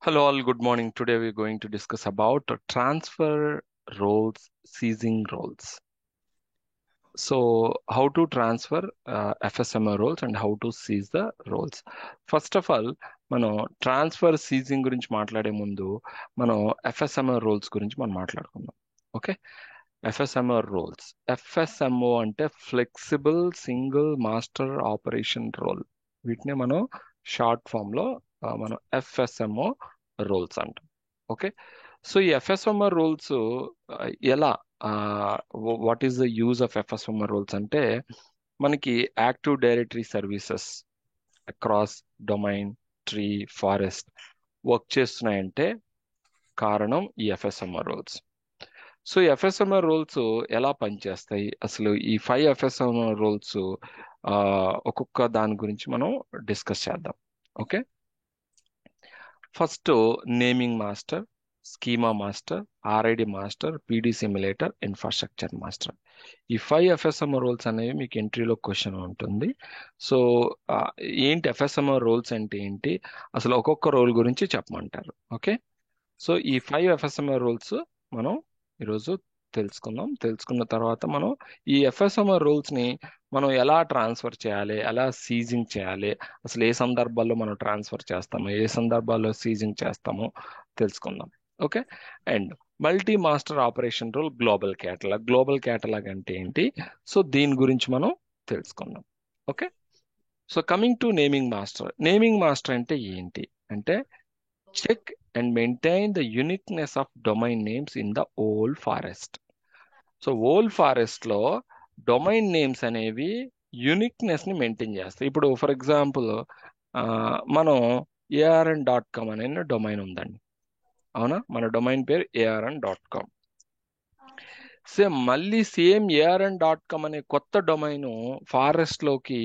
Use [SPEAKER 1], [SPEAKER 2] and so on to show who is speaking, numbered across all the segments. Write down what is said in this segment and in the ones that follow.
[SPEAKER 1] Hello all, good morning. Today we're going to discuss about transfer roles, ceasing roles. So how to transfer FSMO roles and how to seize the roles. First of all మనం transfer seizing గురించి మాట్లాడే ముందు మనం FSMO roles గురించి మనం మాట్లాడుకుందాం. Okay, ఎఫ్ఎస్ఎంఓ roles. FSMO అంటే flexible single master operation role. వీటిని మనం షార్ట్ ఫామ్ లో మనం ఎఫ్ఎస్ఎంఓ రోల్స్ అంటాం. ఓకే, సో ఈ ఎఫ్ఎస్ఎంఓ రోల్స్ ఎలా, what is the use of FSMO roles అంటే మనకి active directory services across domain, tree, forest work చేస్తున్నాయంటే కారణం ఈ ఎఫ్ఎస్ఎంఓ రోల్స్. సో ఈ ఎఫ్ఎస్ఎంఓ రోల్స్ ఎలా పనిచేస్తాయి, అసలు ఈ 5 ఎఫ్ఎస్ఎంఓ రోల్స్ ఒక్కొక్క దాని గురించి మనం డిస్కస్ చేద్దాం. Okay, first naming master, schema master, RID master, PD simulator, infrastructure master. ఈ 5 ఎఫ్ఎస్ఎంఓ రోల్స్ అనేవి మీకు ఎంట్రీలో క్వశ్చన్ ఉంటుంది. సో ఆ, ఏంటి ఎఫ్ఎస్ఎంఓ రోల్స్ అంటే ఏంటి, అసలు ఒక్కొక్క రోల్ గురించి చెప్పమంటారు. ఓకే, సో ఈ 5 ఎఫ్ఎస్ఎంఓ రూల్స్ మనం ఈరోజు తెలుసుకుందాం. తెలుసుకున్న తర్వాత మనం ఈ ఎఫ్ఎస్ఎంఓ రూల్స్ ని మనం ఎలా ట్రాన్స్ఫర్ చేయాలి, ఎలా సీజింగ్ చేయాలి, అసలు ఏ సందర్భాల్లో మనం ట్రాన్స్ఫర్ చేస్తాము, ఏ సందర్భాల్లో సీజింగ్ చేస్తామో తెలుసుకుందాం. Okay, and multi master operation rule, global catalogue. Global catalogue అంటే ఏంటి, సో దీని గురించి మనం తెలుసుకుందాం. Okay, so coming to naming master. Naming master అంటే ఏంటి అంటే check and maintain the uniqueness of domain names in the old forest. So old forest లో డొమైన్ నేమ్స్ అనేవి యూనిక్నెస్ ని మెయింటైన్ చేస్తాయి. ఇప్పుడు ఫర్ ఎగ్జాంపుల్ మనం ARN.com అనే డొమైన్ ఉందండి, అవునా? మన డొమైన్ పేరు ARN.com. మళ్ళీ సేమ్ ARN.com అనే కొత్త డొమైన్ ఫారెస్ట్ లోకి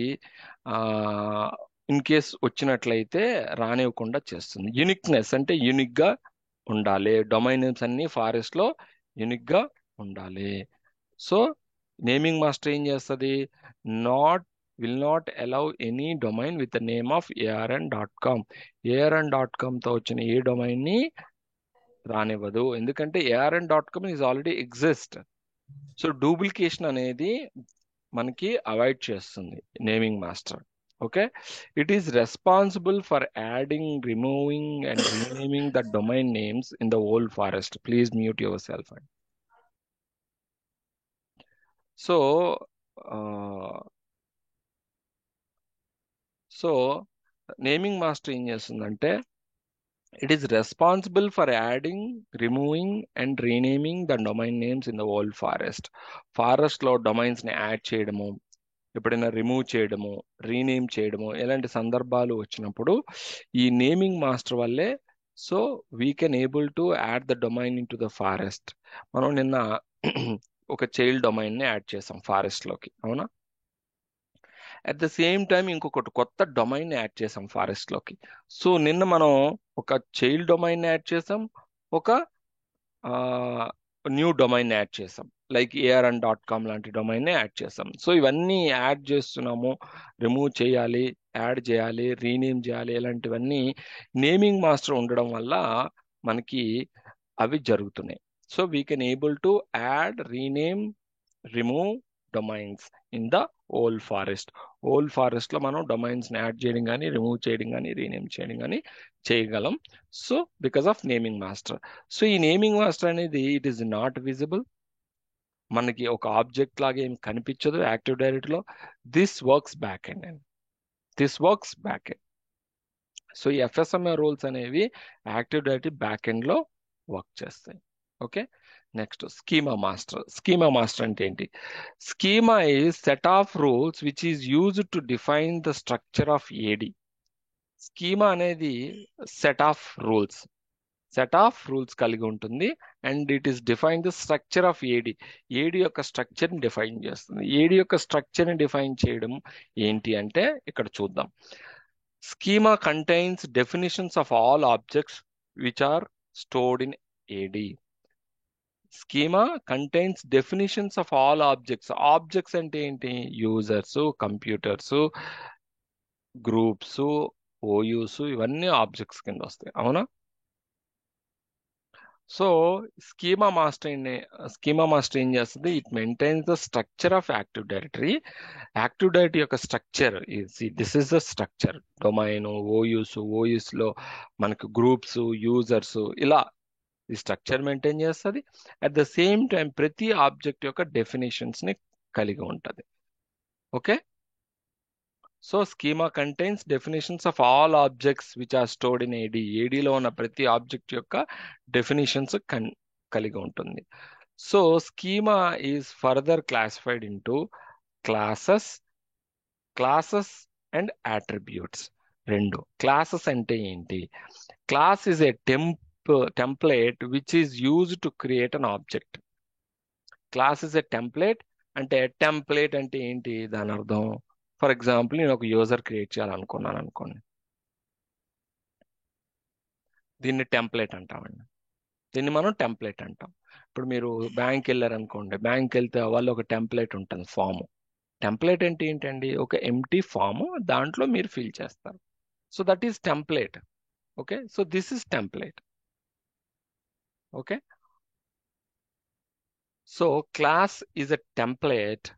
[SPEAKER 1] ఇన్ కేస్ వచ్చినట్లయితే రానివ్వకుండా చేస్తుంది. యునిక్నెస్ అంటే యునిక్ గా ఉండాలి, డొమైన్ నేమ్స్ అన్ని ఫారెస్ట్ లో యునిక్ గా ఉండాలి. సో నేమింగ్ మాస్టర్ ఏం చేస్తుంది, will not allow any domain with the name of ARN.com. ARN.com తో వచ్చిన ఏ డొమైన్ ని రానివ్వదు, ఎందుకంటే ARN.com is already exist. So duplication అనేది మనకి అవాయిడ్ చేస్తుంది naming master. Okay, it is responsible for adding, removing and renaming the domain names in the old forest. Please mute your self. And so so naming master ఏం చేస్తుందంటే it is responsible for adding, removing and renaming the domain names in the old forest. Forest లో domains ని add చేయడము, ఎప్పుడైనా remove చేయడము, rename చేయడము, ఇలాంటి సందర్భాలు వచ్చినప్పుడు ఈ నేమింగ్ మాస్టర్ వల్లే so we can able to add the domain in to the forest. మనం నిన్న ఒక చైల్డ్ డొమైన్ ని యాడ్ చేసాం ఫారెస్ట్ లోకి, అవునా? అట్ ద సేమ్ టైం ఇంకొకటి కొత్త డొమైన్ యాడ్ చేసాం ఫారెస్ట్ లోకి. సో నిన్న మనం ఒక చైల్డ్ డొమైన్ యాడ్ చేసాం, ఒక న్యూ డొమైన్ యాడ్ చేసాం, లైక్ ARN.com లాంటి డొమైన్ యాడ్ చేసాం. సో ఇవన్నీ యాడ్ చేస్తున్నాము, రిమూవ్ చేయాలి, యాడ్ చేయాలి, రీనేమ్ చేయాలి, ఇలాంటివన్నీ నేమింగ్ మాస్టర్ ఉండడం వల్ల మనకి అవి జరుగుతున్నాయి. So we can able to add, rename, remove domains in the old forest. Old forest లో మనం డొమైన్స్ ని యాడ్ చేయడం కానీ, రిమూవ్ చేయడం కానీ, రీనేమ్ చేయడం కానీ చేయగలం. So because of naming master. So ఈ నేమింగ్ మాస్టర్ అనేది ఇట్ ఈస్ నాట్ విజిబుల్, మనకి ఒక ఆబ్జెక్ట్ లాగా ఏం కనిపించదు యాక్టివ్ డైరెక్టరీలో. This works back end and this works back end. So ఈ ఎఫ్ఎస్ఎంఏ రూల్స్ అనేవి యాక్టివ్ డైరెక్టరీ బ్యాక్ ఎండ్ లో వర్క్ చేస్తాయి. Okay, next schema master. Schema master అంటే ఏంటి? Schema is set of rules which is used to define the structure of AD. Schema అనేది set of rules కలిగి ఉంటుంది, and it is define the structure of AD. AD యొక్క structure ని define చేస్తుంది. AD యొక్క structure ని define చేయడం ఏంటి అంటే ఇక్కడ చూద్దాం. Schema contains definitions of all objects which are stored in AD. Schema contains definitions of all objects. Objects అంటే ఏంటి? యూజర్స్, కంప్యూటర్స్, గ్రూప్స్, ఓయూస్, ఇవన్నీ ఆబ్జెక్ట్స్ కింద వస్తాయి, అవునా? సో స్కీమా మాస్టర్ ఏం చేస్తుంది? It maintains the structure of active directory. Active directory యొక్క structure this is the structure. Domain, OUs లో మనకు గ్రూప్స్, యూజర్స్, ఇలా ఈ స్ట్రక్చర్ మెయింటైన్ చేస్తుంది. అట్ ద సేమ్ టైం ప్రతి ఆబ్జెక్ట్ యొక్క డెఫినేషన్స్ ని కలిగి ఉంటుంది. Okay. So schema contains definitions of all objects which are stored in AD. ఏడీలో ఉన్న ప్రతి ఆబ్జెక్ట్ యొక్క డెఫినేషన్స్ కలిగి ఉంటుంది. So schema is further classified into classes classes and attributes. రెండు. క్లాసెస్ అంటే ఏంటి? Class is a template which is use to create an object. Class is a template. అంటే ఏంటి దాని అర్థం? ఫర్ ఎగ్జాంపుల్, నేను ఒక యూజర్ క్రియేట్ చేయాలనుకున్నాను అనుకోండి. దీన్ని టెంప్లేట్ అంటామండి. దీన్ని మనం టెంప్లేట్ అంటాం. ఇప్పుడు మీరు బ్యాంక్ వెళ్ళారనుకోండి, బ్యాంక్ వెళ్తే వాళ్ళు ఒక టెంప్లేట్ ఉంటుంది, ఫామ్. టెంప్లేట్ అంటే ఏంటండి? ఒక ఎంటీ ఫామ్, దాంట్లో మీరు ఫిల్ చేస్తారు. So that is template. Okay. So this is template. Okay. So class is a template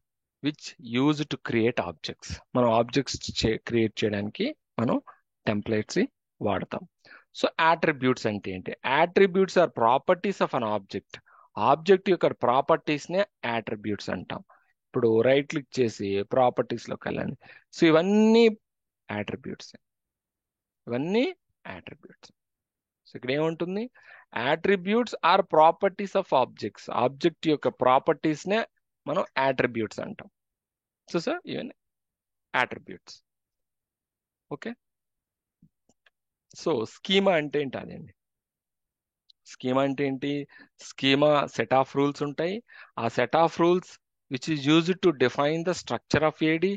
[SPEAKER 1] which use to create objects. మనం ఆబ్జెక్ట్స్ క్రియేట్ చేయడానికి మనం టెంప్లేట్స్ వాడతాం. సో అట్రిబ్యూట్స్ అంటే ఏంటి? Attributes are properties of an object. Object యొక్క properties నే attributes అంటాం. ఇప్పుడు రైట్ క్లిక్ చేసి ప్రాపర్టీస్ లోకి వెళ్ళండి. సో ఇవన్నీ అట్రిబ్యూట్స్. ఇవన్నీ అట్రిబ్యూట్స్. సో ఇక్కడ ఏముంటుంది? Attributes are properties of objects. Object యొక్క ప్రాపర్టీస్ నే మనం అట్రిబ్యూట్స్ అంటాం. సో సార్ ఇవన్నీ అట్రిబ్యూట్స్. ఓకే. సో స్కీమా అంటే ఏంటి? అదండి. స్కీమా అంటే ఏంటి? స్కీమా సెట్ ఆఫ్ రూల్స్ ఉంటాయి. ఆ set of rules which is used to define the structure of AD.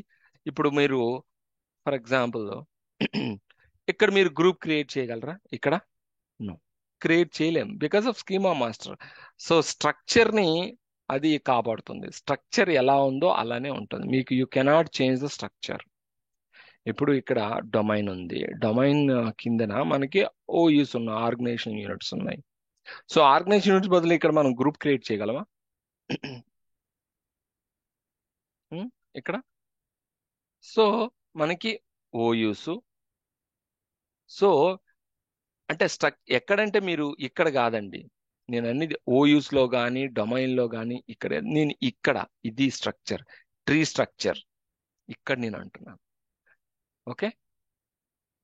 [SPEAKER 1] ఇప్పుడు మీరు ఫర్ ఎగ్జాంపుల్ ఇక్కడ మీరు గ్రూప్ క్రియేట్ చేయగలరా? ఇక్కడ నో, క్రియేట్ చేయలేం because of schema master. So structure ని అది కాపాడుతుంది. స్ట్రక్చర్ ఎలా ఉందో అలానే ఉంటుంది. మీకు you cannot change the structure. ఇప్పుడు ఇక్కడ డొమైన్ ఉంది. డొమైన్ కిందన మనకి ఓయూస్ ఉన్నాయి, ఆర్గనైజేషన్ యూనిట్స్ ఉన్నాయి. సో ఆర్గనైజేషన్ యూనిట్స్ బదులు ఇక్కడ మనం గ్రూప్ క్రియేట్ చేయగలమా? ఉం? ఇక్కడ సో మనకి ఓయూస్. సో అంటే ఎక్కడంటే మీరు ఇక్కడ కాదండి, నేను అన్ని ఓయూస్ లో కానీ డొమైన్ లో కానీ ఇక్కడ ఇది స్ట్రక్చర్, ట్రీ స్ట్రక్చర్ ఇక్కడ నేను అంటున్నాను. ఓకే.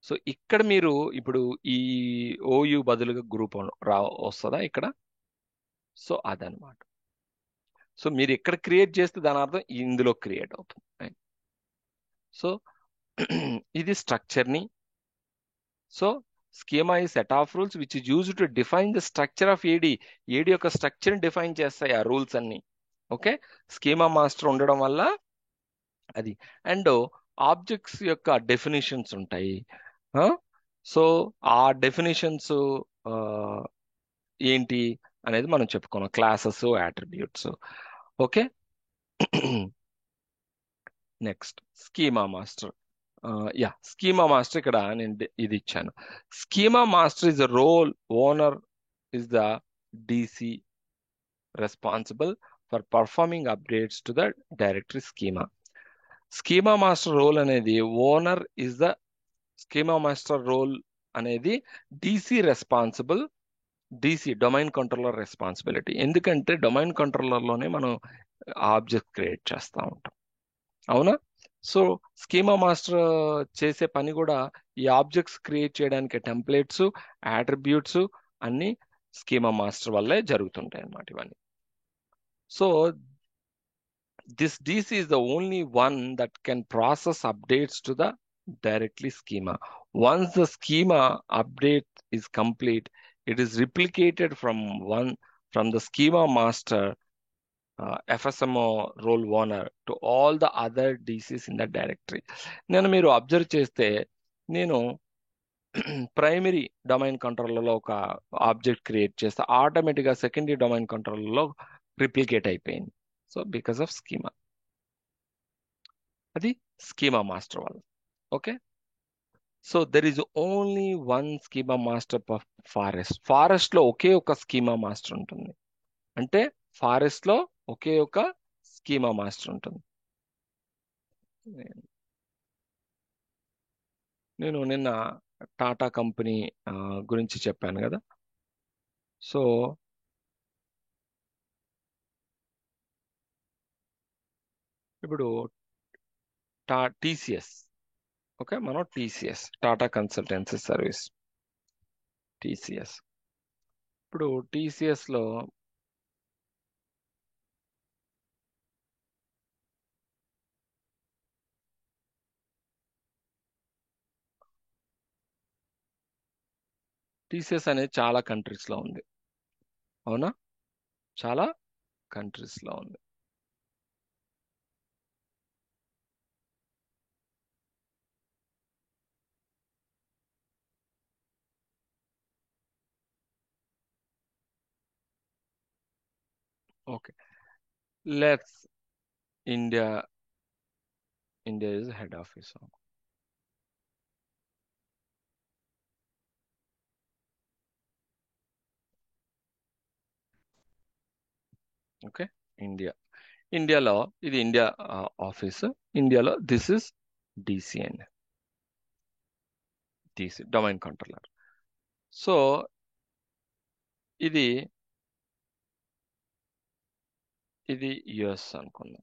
[SPEAKER 1] సో ఇక్కడ మీరు ఇప్పుడు ఈ ఓయు బదులుగా గ్రూప్ వస్తుందా ఇక్కడ? సో అదనమాట. సో మీరు ఎక్కడ క్రియేట్ చేస్తే దాని అర్థం ఇందులో క్రియేట్ అవుతుంది. సో ఇది స్ట్రక్చర్ ని. సో స్కీమా ఈ set of rules which is use to define the structure of AD. AD యొక్క స్ట్రక్చర్ ని డిఫైన్ చేస్తాయి ఆ రూల్స్ అన్ని. ఓకే. స్కీమా మాస్టర్ ఉండడం వల్ల అది. అండ్ ఆబ్జెక్ట్స్ యొక్క డెఫినేషన్స్ ఉంటాయి. సో ఆ డెఫినేషన్స్ ఏంటి అనేది మనం చెప్పుకున్నాం. Classes, attributes. Okay. Next schema master. Schema master ఇక్కడ నేను ఇది ఇచ్చాను. Schema master is the role owner is the DC responsible for performing updates to the directory schema. Schema master role అనేది owner is the schema master role అనేది DC responsible. DC domain controller responsibility. ఎందుకంటే domain కంట్రోలర్లోనే మనం object create చేస్తూ ఉంటాం. అవునా? So schema master చేసే పని కూడా ఈ ఆబ్జెక్ట్స్ క్రియేట్ చేయడానికి టెంప్లెట్స్, అట్రిబ్యూట్స్ అన్ని స్కీమా మాస్టర్ వల్లే జరుగుతుంటాయి అన్నమాట ఇవన్నీ. So this DC is the only one that can process updates to the directly schema. Once the schema update is complete, it is replicated from the schema master, FSMO role owner to all the other DCs in the directory. నేను మీరు observe చేస్తే నేను primary domain కంట్రోలర్లో ఒక object create చేస్తే ఆటోమేటిక్గా secondary domain కంట్రోలర్లో replicate అయిపోయింది. So because of schema. అది schema master వల్ల. Okay. So there is only one schema master for forest. Forest లో ఒకే ఒక స్కీమా మాస్టర్ ఉంటుంది. అంటే ఫారెస్ట్ లో ఒకే ఒక స్కీమా మాస్టర్ ఉంటుంది. నేను నిన్న టాటా కంపెనీ గురించి చెప్పాను కదా. సో ఇప్పుడు టీసీఎస్, ఓకే, మనం TCS, Tata consultancy service, TCS. ఇప్పుడు టీసీఎస్ లో టీసీఎస్ అనేది చాలా కంట్రీస్ లో ఉంది. అవునా? చాలా కంట్రీస్ లో ఉంది. Okay, let's India, India is head office. Okay, India, ఇండియాలో ఇది ఇండియా ఆఫీస్. ఇండియాలో this is DCN, DC domain controller. So ఇది ఇది యుఎస్ అనుకుందాం.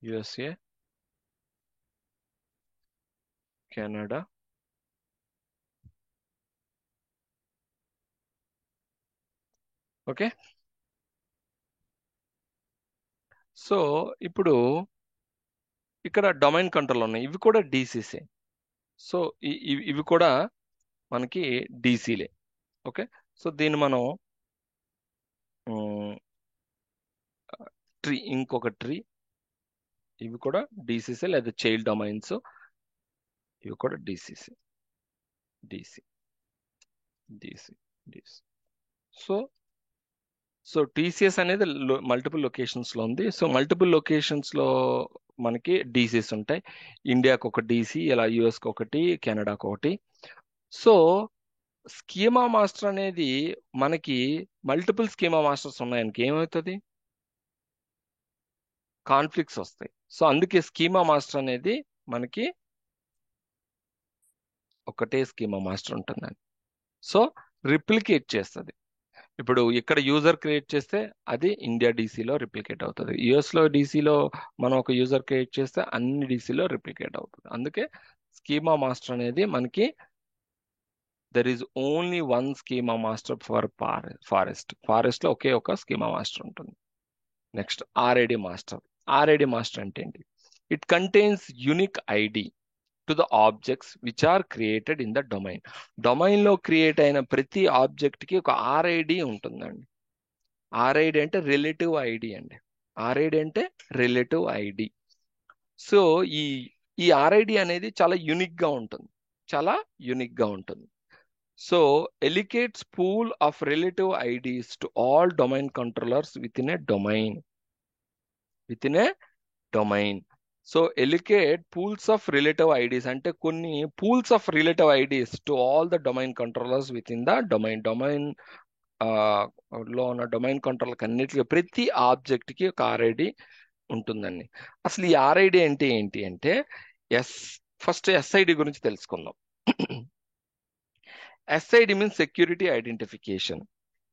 [SPEAKER 1] USA, Canada, okay. సో ఇప్పుడు ఇక్కడ డొమైన్ కంట్రోల్ ఉన్నాయి, ఇవి కూడా డీసీసే. సో ఇవి కూడా మనకి డీసీలే. ఓకే. సో దీన్ని మనం ట్రీ, ఇంకొక ట్రీ, ఇవి కూడా డీసీసీ లేదా చైల్డ్ డొమైన్స్, ఇవి కూడా DCC, DC, DC, DC. So so TCS అనేది మల్టిపుల్ లొకేషన్స్ లో ఉంది. సో మల్టిపుల్ లొకేషన్స్ లో మనకి డీసీస్ ఉంటాయి. ఇండియాకి ఒక డీసీ, ఇలా యుఎస్కి ఒకటి, కెనడాకి ఒకటి. సో స్కీమా మాస్టర్ అనేది మనకి మల్టిపుల్ స్కీమా మాస్టర్స్ ఉన్నాయనికి ఏమవుతుంది? కాన్ఫ్లిక్ట్స్ వస్తాయి. సో అందుకే స్కీమా మాస్టర్ అనేది మనకి ఒకటే స్కీమా మాస్టర్ ఉంటుందండి. సో రిప్లికేట్ చేస్తుంది. ఇప్పుడు ఇక్కడ యూజర్ క్రియేట్ చేస్తే అది ఇండియా డీసీలో రిప్లికేట్ అవుతుంది. యుఎస్లో డీసీలో మనం ఒక యూజర్ క్రియేట్ చేస్తే అన్ని డీసీలో రిప్లికేట్ అవుతుంది. అందుకే స్కీమా మాస్టర్ అనేది మనకి there is only one schema master for forest. Forest లో ఒకే ఒక స్కీమా మాస్టర్ ఉంటుంది. Next RID master. RID master అంటే ఏంటి? It contains unique ID to the objects which are created in the domain. Domain లో create అయిన ప్రతి object కి ఒక ఆర్ఐడి ఉంటుందండి. ఆర్ఐడి అంటే రిలేటివ్ ఐడి అండి. ఆర్ఐడి అంటే రిలేటివ్ ఐడి. సో ఈ ఈ ఆర్ఐడి అనేది చాలా యునిక్ గా ఉంటుంది, చాలా యునిక్ గా ఉంటుంది. So allocates pool of relative IDs to all domain controllers within a domain, within a domain. So allocate pools of relative IDs అంటే కొన్ని pools of relative IDs to all the domain controllers within the domain. Domain ఆ, లో ఉన్న domain control అన్నిటికీ ప్రతి object కి ఒక RID ఉంటుందండి. అసలు ఈ ఆర్ఐడి అంటే ఏంటి అంటే, ఎస్ ఫస్ట్ ఎస్ఐడి గురించి తెలుసుకుందాం. SID means security identification.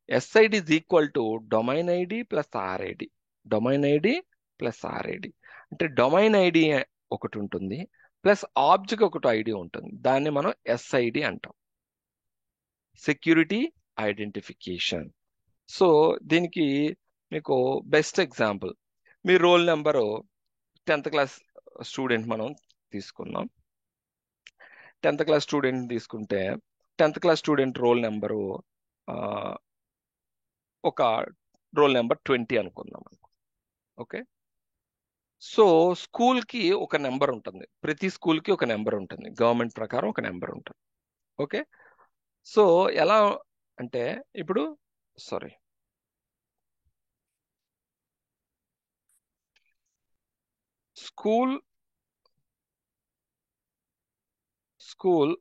[SPEAKER 1] SID is equal to domain ID plus RID. Domain ID plus RID అంటే డొమైన్ ఐడి ఒకటి ఉంటుంది ప్లస్ ఆబ్జెక్ట్ ఒకటి ఐడి ఉంటుంది. దాన్ని మనం ఎస్ఐడి అంటాం, సెక్యూరిటీ ఐడెంటిఫికేషన్. సో దీనికి మీకు బెస్ట్ ఎగ్జాంపుల్, మీ role number 10th class student మనం తీసుకుందాం. 10th క్లాస్ స్టూడెంట్ తీసుకుంటే 10th class student role number ఒక రోల్ నెంబర్ 20 అనుకుందాం. ఓకే. సో స్కూల్ కి ఒక నెంబర్ ఉంటుంది, ప్రతి స్కూల్ కి ఒక నెంబర్ ఉంటుంది, గవర్నమెంట్ ప్రకారం ఒక నెంబర్ ఉంటుంది. ఓకే. సో ఎలా అంటే ఇప్పుడు sorry school school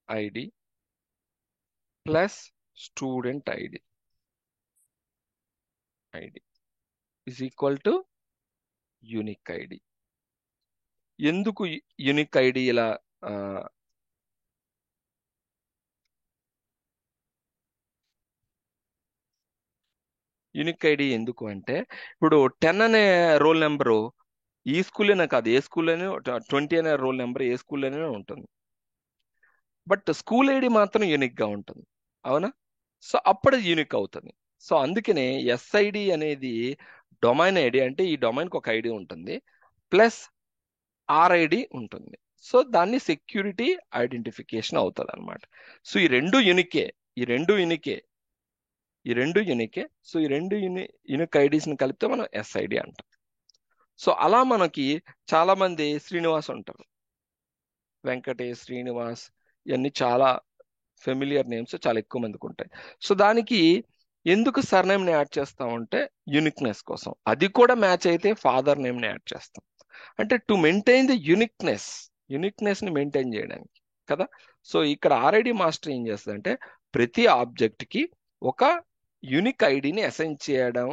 [SPEAKER 1] ID plus student ID is equal to unique ID. ఎందుకు యూనిక్ ఐడి ఇలా యూనిక్ ఐడి ఎందుకు అంటే, ఇప్పుడు 10 అనే రోల్ నెంబరు ఈ స్కూల్లోనే కాదు, ఏ స్కూల్లోనే 20 అనే రోల్ నెంబర్ ఏ స్కూల్లోనే ఉంటుంది. బట్ స్కూల్ ఐడి మాత్రం యూనిక్ గా ఉంటుంది. అవునా? సో అప్పుడు యూనిక్ అవుతుంది. సో అందుకనే ఎస్ఐడి అనేది డొమైన్ ఐడి, అంటే ఈ డొమైన్కి ఒక ఐడి ఉంటుంది, ప్లస్ ఆర్ఐడి ఉంటుంది. సో దాన్ని సెక్యూరిటీ ఐడెంటిఫికేషన్ అవుతుంది అనమాట. సో ఈ రెండు యూనికే, ఈ రెండు యూనికే, ఈ రెండు యూనికే. సో ఈ రెండు యూనిక్ ఐడీస్ని కలిపితే మనం ఎస్ఐడి అంటాం. సో అలా మనకి చాలా మంది శ్రీనివాస్ ఉంటారు, వెంకటేష్, శ్రీనివాస్, ఇవన్నీ చాలా ఫెమిలియర్ నేమ్స్ చాలా ఎక్కువ మందికి ఉంటాయి. సో దానికి ఎందుకు సర్నేమ్ని యాడ్ చేస్తామంటే యూనిక్నెస్ కోసం. అది కూడా మ్యాచ్ అయితే ఫాదర్ నేమ్ని యాడ్ చేస్తాం, అంటే టు మెయింటైన్ ది యూనిక్నెస్ని మెయింటైన్ చేయడానికి కదా. సో ఇక్కడ ఆర్ఐడి మాస్టర్ ఏం చేస్తుందంటే ప్రతి ఆబ్జెక్ట్కి ఒక యూనిక్ ఐడిని అసైన్ చేయడం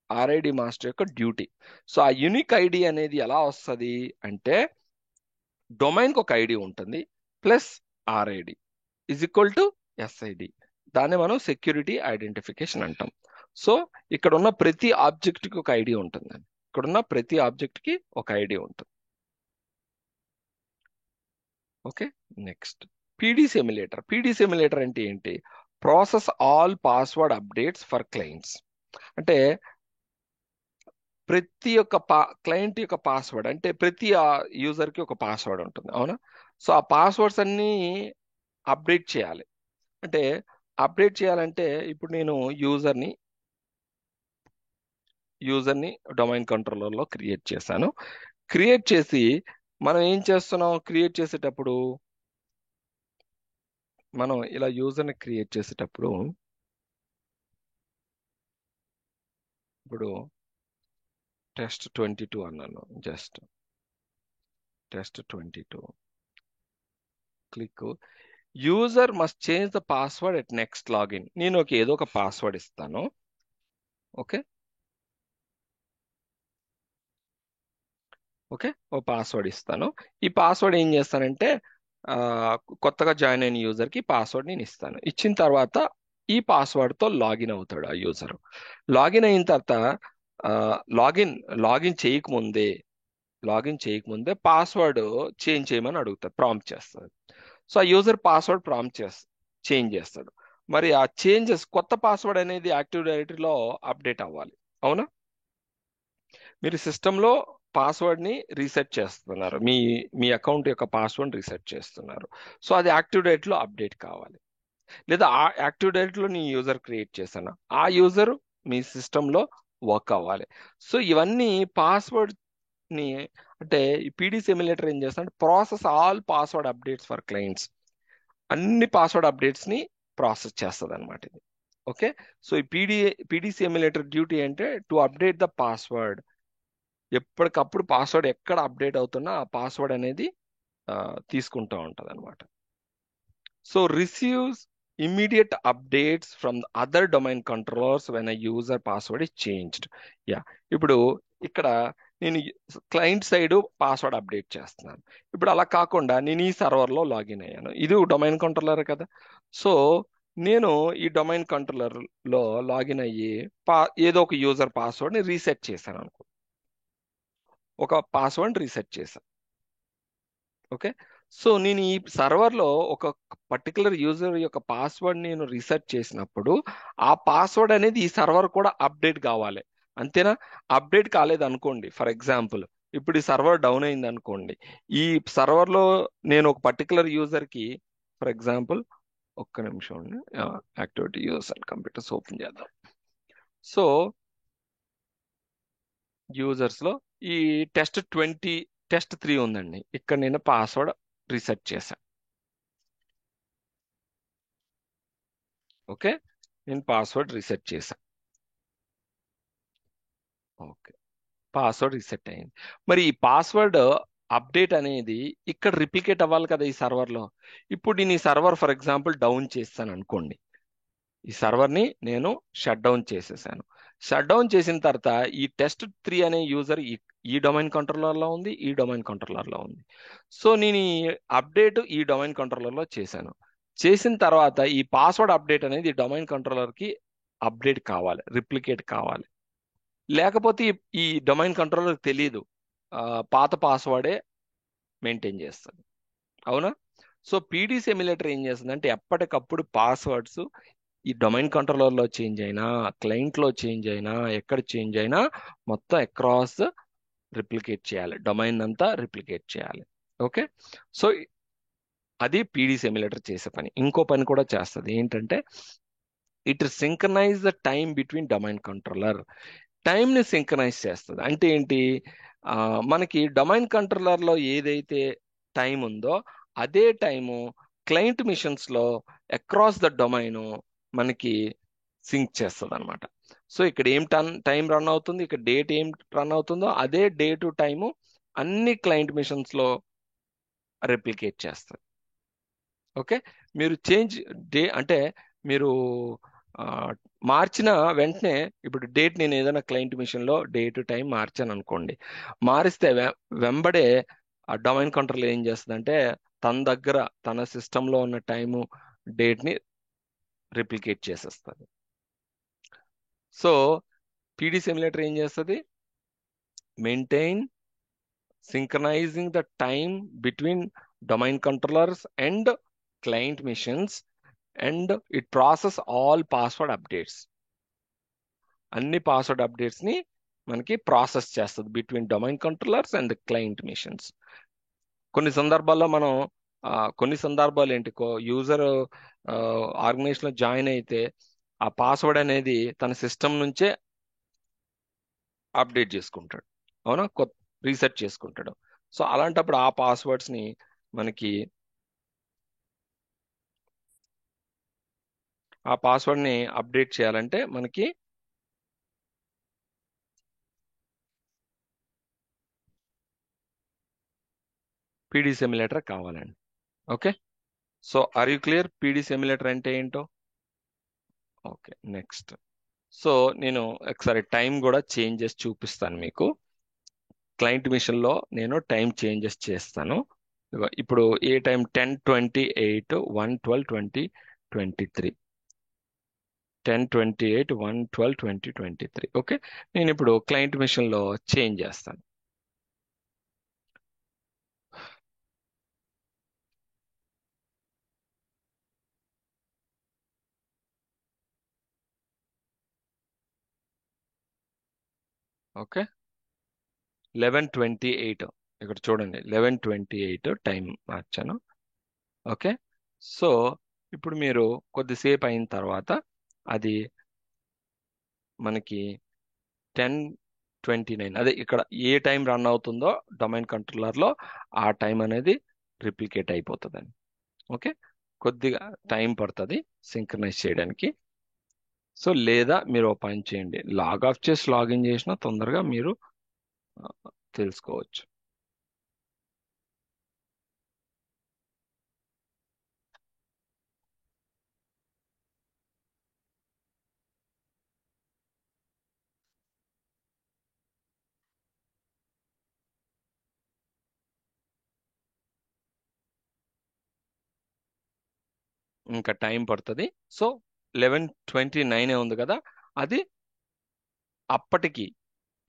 [SPEAKER 1] ఆర్ఐడి మాస్టర్ యొక్క డ్యూటీ. సో ఆ యూనిక్ ఐడి అనేది ఎలా వస్తుంది అంటే, డొమైన్కి ఒక ఐడి ఉంటుంది plus RID is equal to SID. దాన్ని మనం సెక్యూరిటీ ఐడెంటిఫికేషన్ అంటాం. సో ఇక్కడ ఉన్న ప్రతి ఆబ్జెక్ట్కి ఒక ఐడి ఉంటుందండి, ఇక్కడున్న ప్రతి ఆబ్జెక్ట్కి ఒక ఐడి ఉంటుంది. ఓకే, నెక్స్ట్ పీడీ సిమ్యులేటర్ అంటే ఏంటి? Process all password updates for clients. అంటే ప్రతి ఒక్క క్లయింట్ యొక్క పాస్వర్డ్, అంటే ప్రతి యూజర్కి ఒక పాస్వర్డ్ ఉంటుంది. అవునా? సో ఆ పాస్వర్డ్స్ అన్నీ అప్డేట్ చేయాలి. అంటే అప్డేట్ చేయాలంటే ఇప్పుడు నేను యూజర్ని డొమైన్ కంట్రోలర్లో క్రియేట్ చేశాను. క్రియేట్ చేసి మనం ఏం చేస్తున్నాం, క్రియేట్ చేసేటప్పుడు మనం ఇలా యూజర్ని క్రియేట్ చేసేటప్పుడు ఇప్పుడు test22 అన్నాను, just test22 click. User must change the password at next login. నేను ఏదో ఒక పాస్వర్డ్ ఇస్తాను. ఓకే, ఓ పాస్వర్డ్ ఇస్తాను. ఈ పాస్వర్డ్ ఏం చేస్తానంటే ఆ, కొత్తగా జాయిన్ అయిన యూజర్కి పాస్వర్డ్ నేను ఇస్తాను. ఇచ్చిన తర్వాత ఈ పాస్వర్డ్తో లాగిన్ అవుతాడు ఆ యూజర్. లాగిన్ అయిన తర్వాత ఆ, లాగిన్ లాగిన్ చేయకముందే లాగిన్ చేయకముందే పాస్వర్డ్ చేంజ్ చేయమని అడుగుతాడు, ప్రాంప్ట్ చేస్తాడు. సో ఆ యూజర్ పాస్వర్డ్ చేంజ్ చేస్తాడు. మరి ఆ చేంజెస్, కొత్త పాస్వర్డ్ అనేది యాక్టివ్ డైరెక్టరీలో అప్డేట్ అవ్వాలి. అవునా? మీరు సిస్టంలో పాస్వర్డ్ని రీసెట్ చేస్తున్నారు, మీ మీ అకౌంట్ యొక్క పాస్వర్డ్ రీసెట్ చేస్తున్నారు. సో అది యాక్టివ్ డైరెక్టరీలో అప్డేట్ కావాలి. లేదా ఆ యాక్టివ్ డైరెక్టరీలో నీ యూజర్ క్రియేట్ చేశాను, ఆ యూజర్ మీ సిస్టంలో వర్క్ అవ్వాలి. సో ఇవన్నీ పాస్వర్డ్ ని, అంటే ఈ పీడీ సిమ్యులేటర్ ఏం చేస్తాడంటే process all password updates for clients, అన్ని పాస్వర్డ్ అప్డేట్స్ ని ప్రాసెస్ చేస్తుంది అనమాట ఇది. ఓకే, సో ఈ పీడీ సిమ్యులేటర్ డ్యూటీ అంటే టు అప్డేట్ ద పాస్వర్డ్. ఎప్పటికప్పుడు పాస్వర్డ్ ఎక్కడ అప్డేట్ అవుతున్నా ఆ పాస్వర్డ్ అనేది తీసుకుంటూ ఉంటుంది అనమాట. So receives immediate updates from other domain controllers when a user password is changed. Yeah, ఇప్పుడు ఇక్కడ నేను క్లయింట్ సైడ్ పాస్వర్డ్ అప్డేట్ చేస్తున్నాను. ఇప్పుడు అలా కాకుండా నేను ఈ సర్వర్లో లాగిన్ అయ్యాను, ఇది డొమైన్ కంట్రోలర్ కదా. సో నేను ఈ డొమైన్ కంట్రోలర్లో లాగిన్ అయ్యి ఏదో ఒక యూజర్ పాస్వర్డ్ని రీసెట్ చేశాను అనుకో, ఒక పాస్వర్డ్ రీసెట్ చేశాను. ఓకే, సో నేను ఈ సర్వర్లో ఒక పర్టికులర్ యూజర్ యొక్క పాస్వర్డ్ నేను రీసెట్ చేసినప్పుడు ఆ పాస్వర్డ్ అనేది ఈ సర్వర్ కూడా అప్డేట్ కావాలి. అంతేనా? అప్డేట్ కాలేదు అనుకోండి, ఫర్ ఎగ్జాంపుల్ ఇప్పుడు ఈ సర్వర్ డౌన్ అయింది అనుకోండి, ఈ సర్వర్లో నేను ఒక పర్టికులర్ యూజర్కి, ఫర్ ఎగ్జాంపుల్ ఒక్క నిమిషం అండి, activity users and computers open చేద్దాం. సో యూజర్స్లో ఈ టెస్ట్ 3 ఉందండి, ఇక్కడ నేను పాస్వర్డ్ రీసెట్ చేశాను. ఓకే, నేను పాస్వర్డ్ రీసెట్ చేశాను. ఓకే, పాస్వర్డ్ రీసెట్ అయింది. మరి ఈ పాస్వర్డ్ అప్డేట్ అనేది ఇక్కడ రిప్లికేట్ అవ్వాలి కదా ఈ సర్వర్లో. ఇప్పుడు నేను ఈ సర్వర్ ఫర్ ఎగ్జాంపుల్ డౌన్ చేస్తాను అనుకోండి. ఈ సర్వర్ని నేను షట్ డౌన్ చేసేసాను. షట్ డౌన్ చేసిన తర్వాత ఈ test3 అనే యూజర్ ఈ డొమైన్ కంట్రోలర్లో ఉంది, ఈ డొమైన్ కంట్రోలర్లో ఉంది. సో నేను ఈ అప్డేట్ ఈ డొమైన్ కంట్రోలర్లో చేశాను. చేసిన తర్వాత ఈ పాస్వర్డ్ అప్డేట్ అనేది ఈ డొమైన్ కంట్రోలర్కి అప్డేట్ కావాలి, రిప్లికేట్ కావాలి. లేకపోతే ఈ డొమైన్ కంట్రోలర్ తెలియదు, పాత పాస్వర్డే మెయింటైన్ చేస్తుంది. అవునా? సో పీడీస్ ఎమ్యులేటర్ ఏం చేస్తుంది అంటే ఎప్పటికప్పుడు పాస్వర్డ్స్ ఈ డొమైన్ కంట్రోలర్లో చేంజ్ అయినా, క్లయింట్లో చేంజ్ అయినా, ఎక్కడ చేంజ్ అయినా మొత్తం అక్రాస్ రిప్లికేట్ చేయాలి, డొమైన్ అంతా రిప్లికేట్ చేయాలి. ఓకే, సో అది పీడీస్ ఎమ్యులేటర్ చేసే పని. ఇంకో పని కూడా చేస్తుంది, ఏంటంటే it synchronise the time between domain controller. టైంని సింక్రనైజ్ చేస్తుంది. అంటే ఏంటి, మనకి డొమైన్ కంట్రోలర్లో ఏదైతే టైం ఉందో అదే టైము క్లయింట్ మిషన్స్లో అక్రాస్ ద డొమైన్ మనకి సింక్ చేస్తుంది అనమాట. సో ఇక్కడ ఏం టైం రన్ అవుతుంది, ఇక్కడ డేట్ ఏం రన్ అవుతుందో అదే డే టు టైము అన్ని క్లయింట్ మిషన్స్లో రెప్లికేట్ చేస్తుంది. ఓకే, మీరు చేంజ్ డే అంటే మీరు మార్చిన వెంటనే, ఇప్పుడు డేట్ నేను ఏదైనా క్లయింట్ మిషన్లో డే టు టైం మార్చాను అనుకోండి, మారిస్తే వెంబడే ఆ డొమైన్ కంట్రోల్ ఏం చేస్తుందంటే తన దగ్గర తన సిస్టంలో ఉన్న టైము డేట్ని రిప్లికేట్ చేసేస్తుంది. సో పీడీ సిమ్యులేటర్ ఏం చేస్తుంది, maintain synchronising the time between domain controllers and client missions, and it process all password updates. అన్ని పాస్వర్డ్ అప్డేట్స్ ని మనకి ప్రాసెస్ చేస్తుంది between domain controllers and client machines. కొన్ని సందర్భాల్లో మనం కొన్ని సందర్భాలు ఏంటి, యూజర్ ఆర్గనైజేషన్ లో జాయిన్ అయితే ఆ పాస్వర్డ్ అనేది తన సిస్టమ్ నుంచే అప్డేట్ చేసుకుంటాడు. అవునా, రీసెట్ చేసుకుంటాడు. సో అలాంటప్పుడు ఆ పాస్వర్డ్స్ ని మనకి ఆ పాస్వర్డ్ ని అప్డేట్ చేయాలంటే మనకి పీడీ సిమ్యులేటర్ కావాలండి. Okay, so are you clear PD simulator అంటే ఏంటో? Okay, next. సో నేను ఒకసారి టైం కూడా చేంజ్ చేసి చూపిస్తాను మీకు. క్లయింట్ మిషన్లో నేను టైం చేంజెస్ చేస్తాను. ఇప్పుడు ఏ టైం, 10:28, 1:12, 2023, 10:28, 1:12, 2023. ఓకే, నేను ఇప్పుడు క్లయింట్ మిషన్లో చేంజ్ చేస్తాను. ఓకే, 11:28 ఇక్కడ చూడండి, 11:28 టైం మార్చాను. ఓకే, సో ఇప్పుడు మీరు కొద్దిసేపు అయిన తర్వాత అది మనకి 10:29, అదే ఇక్కడ ఏ టైం రన్ అవుతుందో డొమైన్ కంట్రోలర్లో ఆ టైం అనేది రిప్లికేట్ అయిపోతుందండి. ఓకే, కొద్దిగా టైం పడుతుంది సింక్రనైజ్ చేయడానికి. సో లేదా మీరు ఓ పని చేయండి, లాగ్ ఆఫ్ చేసి లాగిన్ చేసినా తొందరగా మీరు తెలుసుకోవచ్చు. ఇంకా టైం పడుతుంది. సో 11:29 ఉంది కదా, అది అప్పటికి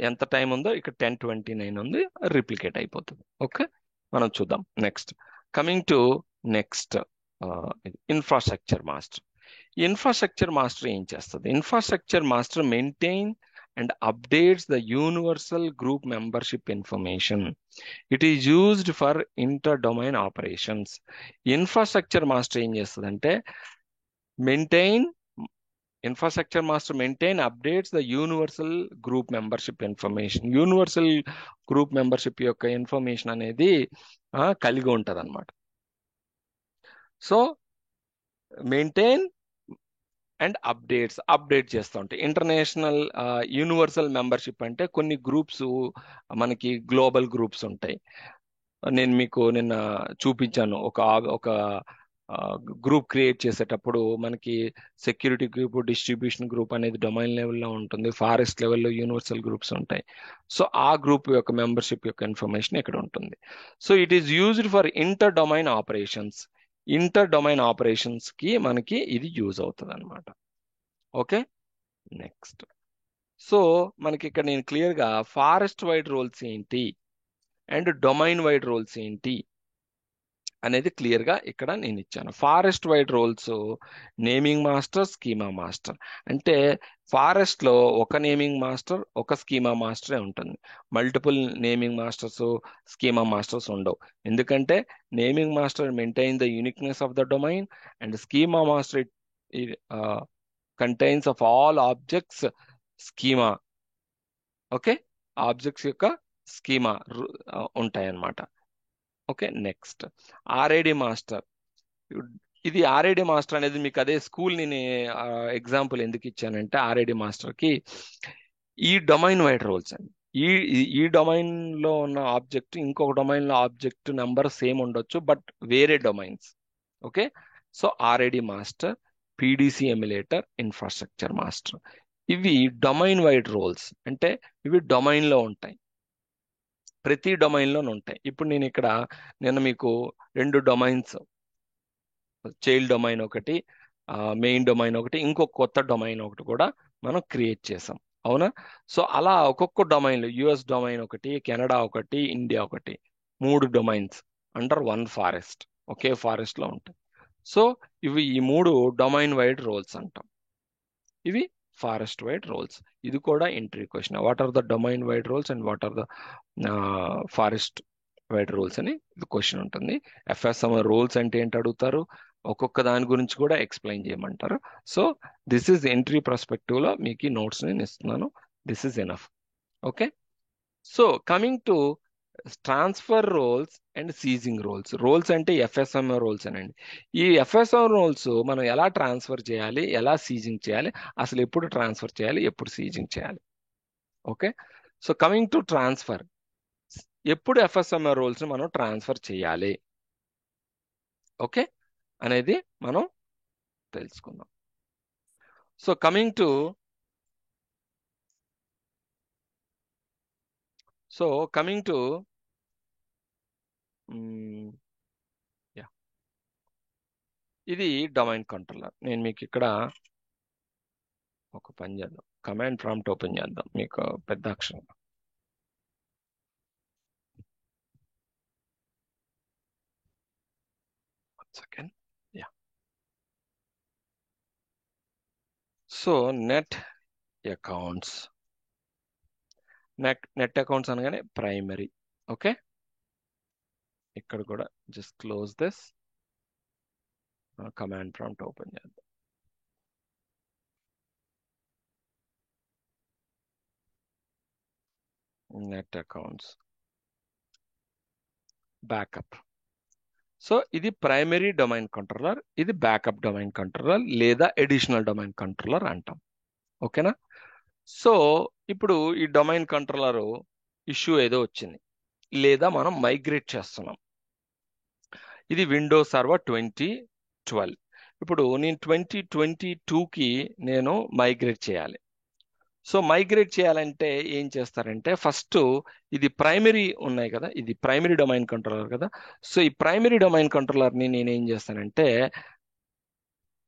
[SPEAKER 1] ఎంత టైం ఉందో ఇక్కడ 10:29 ఉంది, రిప్లికేట్ అయిపోతుంది. ఓకే, మనం చూద్దాం next. Coming to next, infrastructure master. Infrastructure master ఏం చేస్తుంది? Infrastructure master maintain and updates the universal group membership information. It is used for inter domain operations. Infrastructure master ఏం చేస్తుందంటే maintain infrastructure master maintain updates the universal group membership information. Universal group membership యొక్క information అనేది కలిగి ఉంటుంది అనమాట. So maintain and update చేస్తూ ఉంటాయి. International universal membership అంటే కొన్ని గ్రూప్స్ మనకి గ్లోబల్ గ్రూప్స్ ఉంటాయి. నేను మీకు నిన్న చూపించాను ఒక గ్రూప్ క్రియేట్ చేసేటప్పుడు మనకి సెక్యూరిటీ గ్రూప్, డిస్ట్రిబ్యూషన్ గ్రూప్ అనేది డొమైన్ లెవెల్లో ఉంటుంది, ఫారెస్ట్ లెవెల్లో యూనివర్సల్ గ్రూప్స్ ఉంటాయి. సో ఆ గ్రూప్ యొక్క మెంబర్షిప్ యొక్క ఇన్ఫర్మేషన్ ఇక్కడ ఉంటుంది. So it is used for inter domain operations కి మనకి ఇది యూజ్ అవుతుంది అనమాట. Okay, next. సో మనకి ఇక్కడ నేను క్లియర్ గా ఫారెస్ట్ వైడ్ రోల్స్ ఏంటి అండ్ డొమైన్ వైడ్ రోల్స్ ఏంటి అనేది క్లియర్ గా ఇక్కడ నేను ఇచ్చాను. Forest wide roles naming master, schema master. అంటే ఫారెస్ట్ లో ఒక నేమింగ్ మాస్టర్, ఒక స్కీమా మాస్టరే ఉంటుంది. Multiple naming masters, schema masters ఉండవు. ఎందుకంటే naming master maintain the uniqueness of the domain and schema master contains of all objects schema. Okay, objects యొక్క schema ఉంటాయి అన్నమాట. Okay, next. RID master. ఇది RID master అనేది మీకు అదే స్కూల్ నేను ఎగ్జాంపుల్ ఎందుకు ఇచ్చానంటే ఆర్ఐడి మాస్టర్ కి ఈ డొమైన్ వైడ్ రోల్స్ అండి. ఈ ఈ డొమైన్ లో ఉన్న ఆబ్జెక్ట్ ఇంకొక డొమైన్ లో ఆబ్జెక్ట్ నెంబర్ సేమ్ ఉండొచ్చు, బట్ వేరే domains. Okay, so RID master, PDC emulator, infrastructure master, ఇవి డొమైన్ వైడ్ రోల్స్. అంటే ఇవి డొమైన్ లో ఉంటాయి, ప్రతి డొమైన్లోనూ ఉంటాయి. ఇప్పుడు నేను మీకు 2 డొమైన్స్, చైల్డ్ డొమైన్ ఒకటి, మెయిన్ డొమైన్ ఒకటి, ఇంకొక కొత్త డొమైన్ ఒకటి కూడా మనం క్రియేట్ చేసాం, అవునా? సో అలా ఒక్కొక్క డొమైన్లో యుఎస్ డొమైన్ ఒకటి, కెనడా ఒకటి, ఇండియా ఒకటి, 3 డొమైన్స్ అండర్ 1 ఫారెస్ట్, ఒకే ఫారెస్ట్ లో ఉంటాయి. సో ఈ 3 డొమైన్ వైడ్ రోల్స్ అంటాం. ఇవి ఫారెస్ట్ వైడ్ రోల్స్. ఇది కూడా entry question. What are the domain wide roles and what are the forest wide roles అని ఇది క్వశ్చన్ ఉంటుంది. ఎఫ్ఎస్ఎం రోల్స్ అంటే ఏంటి అడుగుతారు, ఒక్కొక్క దాని గురించి కూడా ఎక్స్ప్లెయిన్ చేయమంటారు. So this is entry perspective లో మీకు ఈ నోట్స్ నేను ఇస్తున్నాను. This is enough. Okay, so coming to transfer roles and seizing roles. Roles అంటే ఎఫ్ఎస్ఎం రోల్స్ అనండి. ఈ ఎఫ్ఎస్ఎం రోల్స్ మనం ఎలా ట్రాన్స్ఫర్ చేయాలి, ఎలా సీజింగ్ చేయాలి, అసలు ఎప్పుడు ట్రాన్స్ఫర్ చేయాలి, ఎప్పుడు సీజింగ్ చేయాలి. Okay, so coming to transfer, ఎప్పుడు ఎఫ్ఎస్ఎం రోల్స్ మనం ట్రాన్స్ఫర్ చేయాలి, ఓకే, అనేది మనం తెలుసుకుందాం. సో కమింగ్ టు ఇది డొమైన్ కంట్రోలర్. నేను మీకు ఇక్కడ ఒక పని చేద్దాం, కమాండ్ ప్రాంప్ట్ ఓపెన్ చేద్దాం మీకు పెద్ద అక్షరం. Second, yeah. So net accounts అనగానే ప్రైమరీ. ఓకే, ఇక్కడ కూడా just close this, command prompt open చేద్దాం. Net accounts backup. సో ఇది ప్రైమరీ డొమైన్ కంట్రోలర్, ఇది బ్యాకప్ డొమైన్ కంట్రోలర్ లేదా ఎడిషనల్ డొమైన్ కంట్రోలర్ అంటాం. ఓకేనా? సో ఇప్పుడు ఈ డొమైన్ కంట్రోలర్ ఇష్యూ ఏదో వచ్చింది, లేదా మనం మైగ్రేట్ చేస్తున్నాం. ఇది విండోస్ సర్వర్ 2012. ఇప్పుడు నేను 2022కి నేను మైగ్రేట్ చేయాలి. సో మైగ్రేట్ చేయాలంటే ఏం చేస్తారంటే ఫస్ట్ ఇది ప్రైమరీ ఉన్నాయి కదా, ఇది ప్రైమరీ డొమైన్ కంట్రోలర్ కదా. సో ఈ ప్రైమరీ డొమైన్ కంట్రోలర్ని నేను ఏం చేస్తానంటే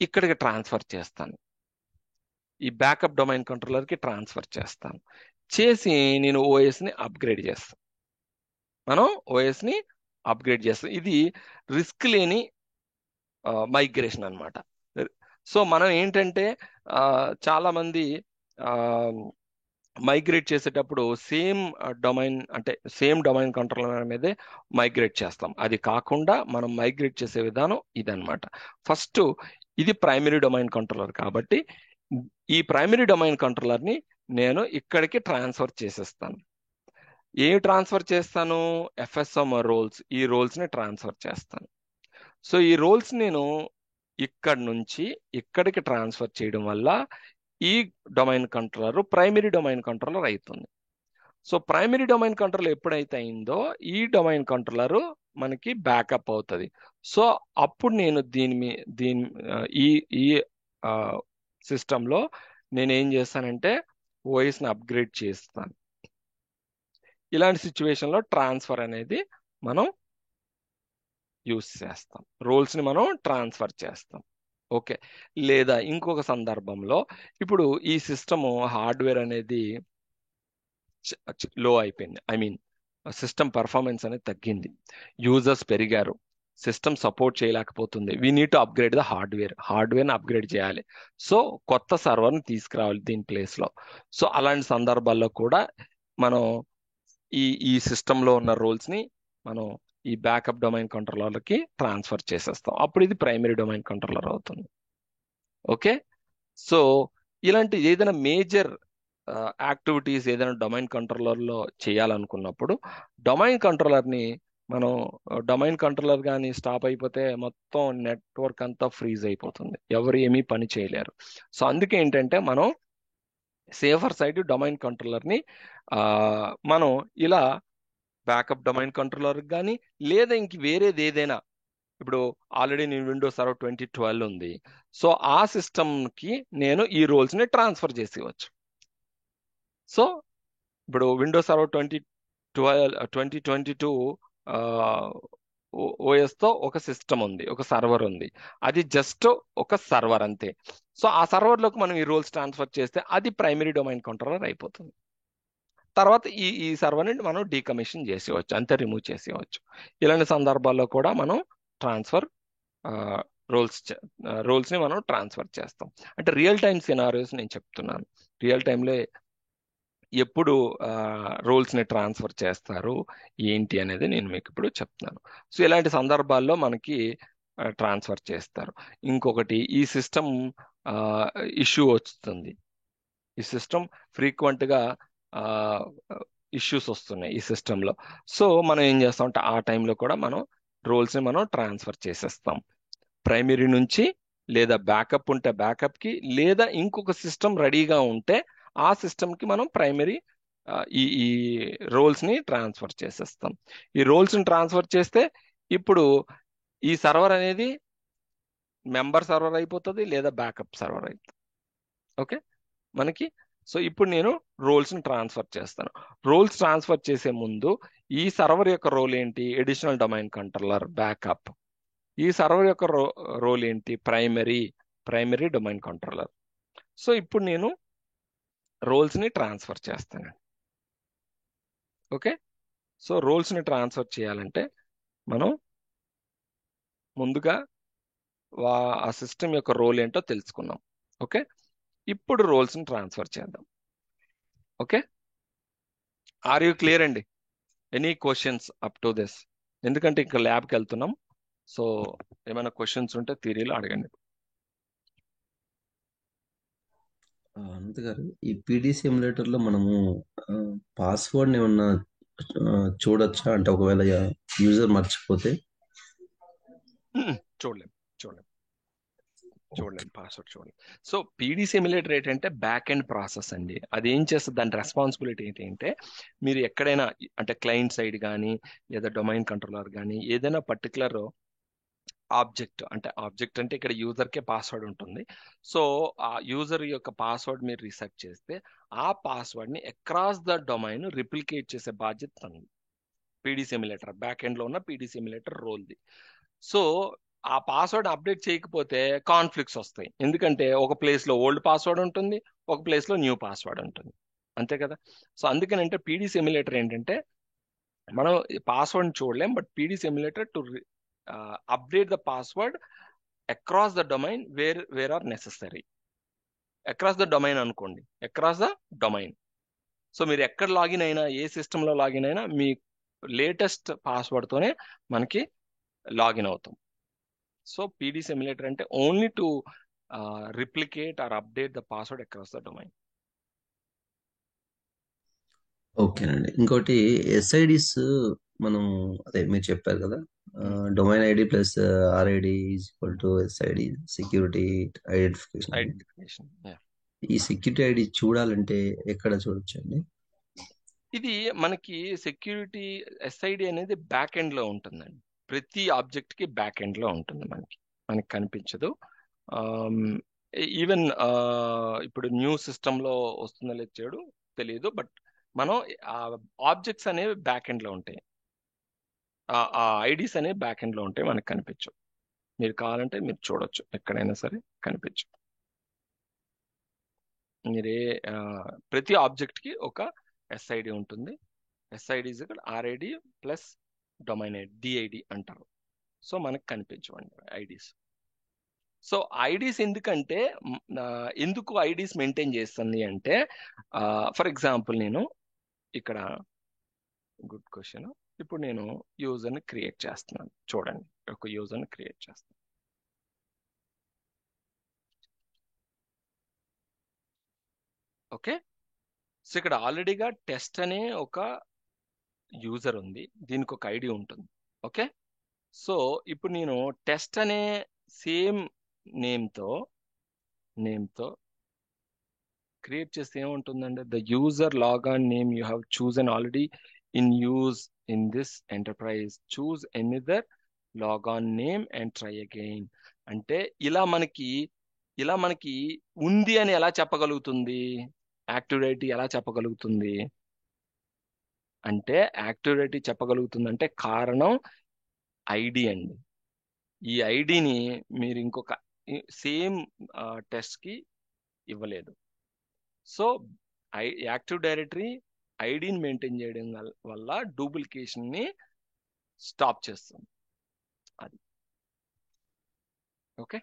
[SPEAKER 1] ఇక్కడికి ట్రాన్స్ఫర్ చేస్తాను, ఈ బ్యాకప్ డొమైన్ కంట్రోలర్కి ట్రాన్స్ఫర్ చేస్తాను. చేసి నేను ఓఎస్ని అప్గ్రేడ్ చేస్తాను. మనం ఓఎస్ని అప్గ్రేడ్ చేస్తాం. ఇది రిస్క్ లేని మైగ్రేషన్ అన్నమాట. సో మనం ఏంటంటే చాలా మంది మైగ్రేట్ చేసేటప్పుడు సేమ్ డొమైన్ కంట్రోలర్ మీదే మైగ్రేట్ చేస్తాం. అది కాకుండా మనం మైగ్రేట్ చేసే విధానం ఇదన్నమాట. ఫస్ట్ ఇది ప్రైమరీ డొమైన్ కంట్రోలర్ కాబట్టి ఈ ప్రైమరీ డొమైన్ కంట్రోలర్ని నేను ఇక్కడికి ట్రాన్స్ఫర్ చేసేస్తాను. ఏమి ట్రాన్స్ఫర్ చేస్తాను? ఎఫ్ఎస్ఎం రోల్స్, ఈ రోల్స్ని ట్రాన్స్ఫర్ చేస్తాను. సో ఈ రోల్స్ నేను ఇక్కడ నుంచి ఇక్కడికి ట్రాన్స్ఫర్ చేయడం వల్ల ఈ domain controller primary domain controller అవుతుంది. సో ప్రైమరీ డొమైన్ కంట్రోలర్ ఎప్పుడైతే అయిందో ఈ డొమైన్ కంట్రోలర్ మనకి బ్యాకప్ అవుతుంది. సో అప్పుడు నేను దీని ఈ ఈ సిస్టంలో నేను ఏం చేస్తానంటే ఓఎస్ని అప్గ్రేడ్ చేస్తాను. ఇలాంటి సిచ్యువేషన్లో ట్రాన్స్ఫర్ అనేది మనం యూస్ చేస్తాం, రోల్స్ని మనం ట్రాన్స్ఫర్ చేస్తాం. ఓకే, లేదా ఇంకొక సందర్భంలో ఇప్పుడు ఈ సిస్టమ్ హార్డ్వేర్ అనేది లో అయిపోయింది, ఐ మీన్ సిస్టమ్ పర్ఫార్మెన్స్ అనేది తగ్గింది, యూజర్స్ పెరిగారు, సిస్టమ్ సపోర్ట్ చేయలేకపోతుంది, we need to upgrade the హార్డ్వేర్ని అప్గ్రేడ్ చేయాలి. సో కొత్త సర్వర్ని తీసుకురావాలి దీని ప్లేస్లో. సో అలాంటి సందర్భాల్లో కూడా మనం ఈ సిస్టంలో ఉన్న రోల్స్ని మనం ఈ బ్యాకప్ డొమైన్ కంట్రోలర్కి ట్రాన్స్ఫర్ చేసేస్తాం. అప్పుడు ఇది ప్రైమరీ డొమైన్ కంట్రోలర్ అవుతుంది. ఓకే, సో ఇలాంటి ఏదైనా మేజర్ యాక్టివిటీస్ ఏదైనా డొమైన్ కంట్రోలర్లో చేయాలనుకున్నప్పుడు డొమైన్ కంట్రోలర్ని మనం డొమైన్ కంట్రోలర్ కానీ స్టాప్ అయిపోతే మొత్తం నెట్వర్క్ అంతా ఫ్రీజ్ అయిపోతుంది, ఎవరు ఏమీ పని చేయలేరు. సో అందుకే ఏంటంటే మనం సేఫర్ సైడ్ డొమైన్ కంట్రోలర్ని మనం ఇలా బ్యాకప్ డొమైన్ కంట్రోలర్ కానీ లేదా ఇంక వేరేది ఏదైనా, ఇప్పుడు ఆల్రెడీ నేను విండోస్ సర్వర్ 2012 ఉంది, సో ఆ సిస్టమ్కి నేను ఈ రోల్స్ని ట్రాన్స్ఫర్ చేసేవచ్చు. సో ఇప్పుడు విండోస్ సర్వర్ 2022 ఓఎస్తో ఒక సిస్టమ్ ఉంది, ఒక సర్వర్ ఉంది, అది జస్ట్ ఒక సర్వర్ అంతే. సో ఆ సర్వర్లోకి మనం ఈ రోల్స్ ట్రాన్స్ఫర్ చేస్తే అది ప్రైమరీ డొమైన్ కంట్రోలర్ అయిపోతుంది. తర్వాత ఈ సర్వర్ని మనం డీకమిషన్ చేసేవచ్చు, అంతే, రిమూవ్ చేసేవచ్చు. ఇలాంటి సందర్భాల్లో కూడా మనం ట్రాన్స్ఫర్ రోల్స్ని మనం ట్రాన్స్ఫర్ చేస్తాం. అంటే రియల్ టైమ్ సినారియోస్ నేను చెప్తున్నాను, రియల్ టైంలో ఎప్పుడు రోల్స్ని ట్రాన్స్ఫర్ చేస్తారు ఏంటి అనేది నేను మీకు ఇప్పుడు చెప్తున్నాను. సో ఇలాంటి సందర్భాల్లో మనకి ట్రాన్స్ఫర్ చేస్తారు. ఇంకొకటి, ఈ సిస్టమ్ ఇష్యూ వస్తుంది, ఈ సిస్టమ్ ఫ్రీక్వెంట్గా ఇష్యూస్ వస్తున్నాయి ఈ సిస్టంలో. సో మనం ఏం చేస్తాం అంటే ఆ టైంలో కూడా మనం రోల్స్ని మనం ట్రాన్స్ఫర్ చేసేస్తాం ప్రైమరీ నుంచి, లేదా బ్యాకప్ ఉంటే బ్యాకప్కి, లేదా ఇంకొక సిస్టమ్ రెడీగా ఉంటే ఆ సిస్టమ్కి మనం ప్రైమరీ ఈ రోల్స్ని ట్రాన్స్ఫర్ చేసేస్తాం. ఈ రోల్స్ని ట్రాన్స్ఫర్ చేస్తే ఇప్పుడు ఈ సర్వర్ అనేది మెంబర్ సర్వర్ అయిపోతుంది లేదా బ్యాకప్ సర్వర్ అయిపోతుంది. ఓకే మనకి. సో ఇప్పుడు నేను రోల్స్ని ట్రాన్స్ఫర్ చేస్తాను. రోల్స్ ట్రాన్స్ఫర్ చేసే ముందు ఈ సర్వర్ యొక్క రోల్ ఏంటి, ఎడిషనల్ డొమైన్ కంట్రోలర్ బ్యాకప్. ఈ సర్వర్ యొక్క రోల్ ఏంటి, ప్రైమరీ డొమైన్ కంట్రోలర్. సో ఇప్పుడు నేను రోల్స్ని ట్రాన్స్ఫర్ చేస్తాను. ఓకే, సో రోల్స్ని ట్రాన్స్ఫర్ చేయాలంటే మనం ముందుగా ఆ సిస్టమ్ యొక్క రోల్ ఏంటో తెలుసుకున్నాం. ఓకే, ఇప్పుడు రోల్స్ని ట్రాన్స్ఫర్ చేద్దాం. ఓకే, ఆర్ యూ క్లియర్ అండి? Any questions up to this? ఎందుకంటే ఇంకా ల్యాబ్కి వెళ్తున్నాం, సో ఏమైనా క్వశ్చన్స్ ఉంటే థియరీలో అడగండి.
[SPEAKER 2] అనంత్ గారు, ఈ పీడీ సిమ్యులేటర్లో మనము పాస్వర్డ్ని ఏమన్నా చూడొచ్చా? అంటే ఒకవేళ యూజర్ మర్చిపోతే
[SPEAKER 1] చూడలేం పాస్వర్డ్ చూడలేం. సో పీడీ సిమ్యులేటర్ ఏంటంటే బ్యాక్ ఎండ్ ప్రాసెస్ అండి. అది ఏం చేస్తుంది, దాని రెస్పాన్సిబిలిటీ ఏంటంటే మీరు ఎక్కడైనా అంటే క్లయింట్ సైడ్ కానీ లేదా డొమైన్ కంట్రోలర్ కానీ ఏదైనా పర్టికులర్ ఆబ్జెక్ట్ అంటే ఇక్కడ యూజర్కే పాస్వర్డ్ ఉంటుంది. సో ఆ యూజర్ యొక్క పాస్వర్డ్ మీరు రీసెట్ చేస్తే ఆ పాస్వర్డ్ని అక్రాస్ ద డొమైన్ రిప్లికేట్ చేసే బాధ్యత ఉంది పీడీ సిమ్యులేటర్, బ్యాక్ ఎండ్లో ఉన్న పీడీ సిమ్యులేటర్ రోల్ది. సో ఆ పాస్వర్డ్ అప్డేట్ చేయకపోతే కాన్ఫ్లిక్ట్స్ వస్తాయి, ఎందుకంటే ఒక ప్లేస్లో ఓల్డ్ పాస్వర్డ్ ఉంటుంది, ఒక ప్లేస్లో న్యూ పాస్వర్డ్ ఉంటుంది, అంతే కదా. సో అందుకనంటే పీడీ సిమ్యులేటర్ ఏంటంటే మనం పాస్వర్డ్ చూడలేం, but PD simulator to update the password across the domain where are necessary. Across the domain అనుకోండి, అక్రాస్ ద డొమైన్. సో మీరు ఎక్కడ లాగిన్ అయినా, ఏ సిస్టంలో లాగిన్ అయినా మీ లేటెస్ట్ పాస్వర్డ్తోనే మనకి లాగిన్ అవుతాం. సో పీడీ సిమ్యులేటర్ అంటే only to replicate or update the password across the domain.
[SPEAKER 2] ఓకేనండి. ఇంకోటి ఎస్ఐడిస్ మనం అదే మీరు చెప్పారు కదా, domain ID plus RID is equal to SID, security identification అండి.
[SPEAKER 1] ఐడెంటిఫికేషన్.
[SPEAKER 2] ఈ సెక్యూరిటీ ఐడి చూడాలంటే ఎక్కడ చూడొచ్చు అండి?
[SPEAKER 1] ఇది మనకి సెక్యూరిటీ ఎస్ఐడి అనేది బ్యాక్ ఎండ్ లో ఉంటుందండి. ప్రతి ఆబ్జెక్ట్ కి బ్యాక్ ఎండ్ లో ఉంటుంది, మనకి కనిపించదు. ఈవెన్ ఇప్పుడు న్యూ సిస్టమ్ లో వస్తుందో లేదు చేయడు తెలియదు, బట్ మనం ఆబ్జెక్ట్స్ అనేవి బ్యాక్ ఎండ్ లో ఉంటాయి. ఆ ఐడీస్ అనేవి బ్యాక్ ఎండ్ లో ఉంటాయి, మనకు కనిపించవు. మీరు కావాలంటే మీరు చూడొచ్చు, ఎక్కడైనా సరే కనిపించు. మీరే ప్రతి ఆబ్జెక్ట్ కి ఒక ఎస్ఐడి ఉంటుంది. ఎస్ఐడి ఇస్ ఇక్కడ RID plus domain ID, DID అంటారు. సో మనకు కనిపించవండి ఐడీస్. సో ఐడీస్ ఎందుకంటే ఎందుకు ఐడీస్ మెయింటైన్ చేస్తుంది అంటే, ఫర్ ఎగ్జాంపుల్ నేను ఇక్కడ గుడ్ క్వశ్చన్. ఇప్పుడు నేను యూజర్ని క్రియేట్ చేస్తున్నాను. చూడండి, ఒక యూజర్ని క్రియేట్ చేస్తాను. ఓకే, సో ఇక్కడ ఆల్రెడీగా టెస్ట్ అనే ఒక యూజర్ ఉంది, దీనికి ఒక ఐడి ఉంటుంది. ఓకే, సో ఇప్పుడు నేను టెస్ట్ అనే సేమ్ నేమ్తో క్రియేట్ చేస్తే ఏముంటుందంటే, the user log on name you have chosen already in use in this enterprise, choose another log on name and try again. అంటే ఇలా మనకి ఉంది అని ఎలా చెప్పగలుగుతుంది? యాక్టివ్ డైరెక్టరీ ఎలా చెప్పగలుగుతుంది అంటే, యాక్టివ్ డైరెక్టరీ చెప్పగలుగుతుందంటే కారణం ఐడి అండి. ఈ ఐడిని మీరు ఇంకొక సేమ్ టెస్ట్ కి ఇవ్వలేదు. సో యాక్టివ్ డైరెక్టరీ ఐడిని మెయింటైన్ చేయడం వల్ల డూప్లికేషన్ ని స్టాప్ చేస్తుంది. అది okay.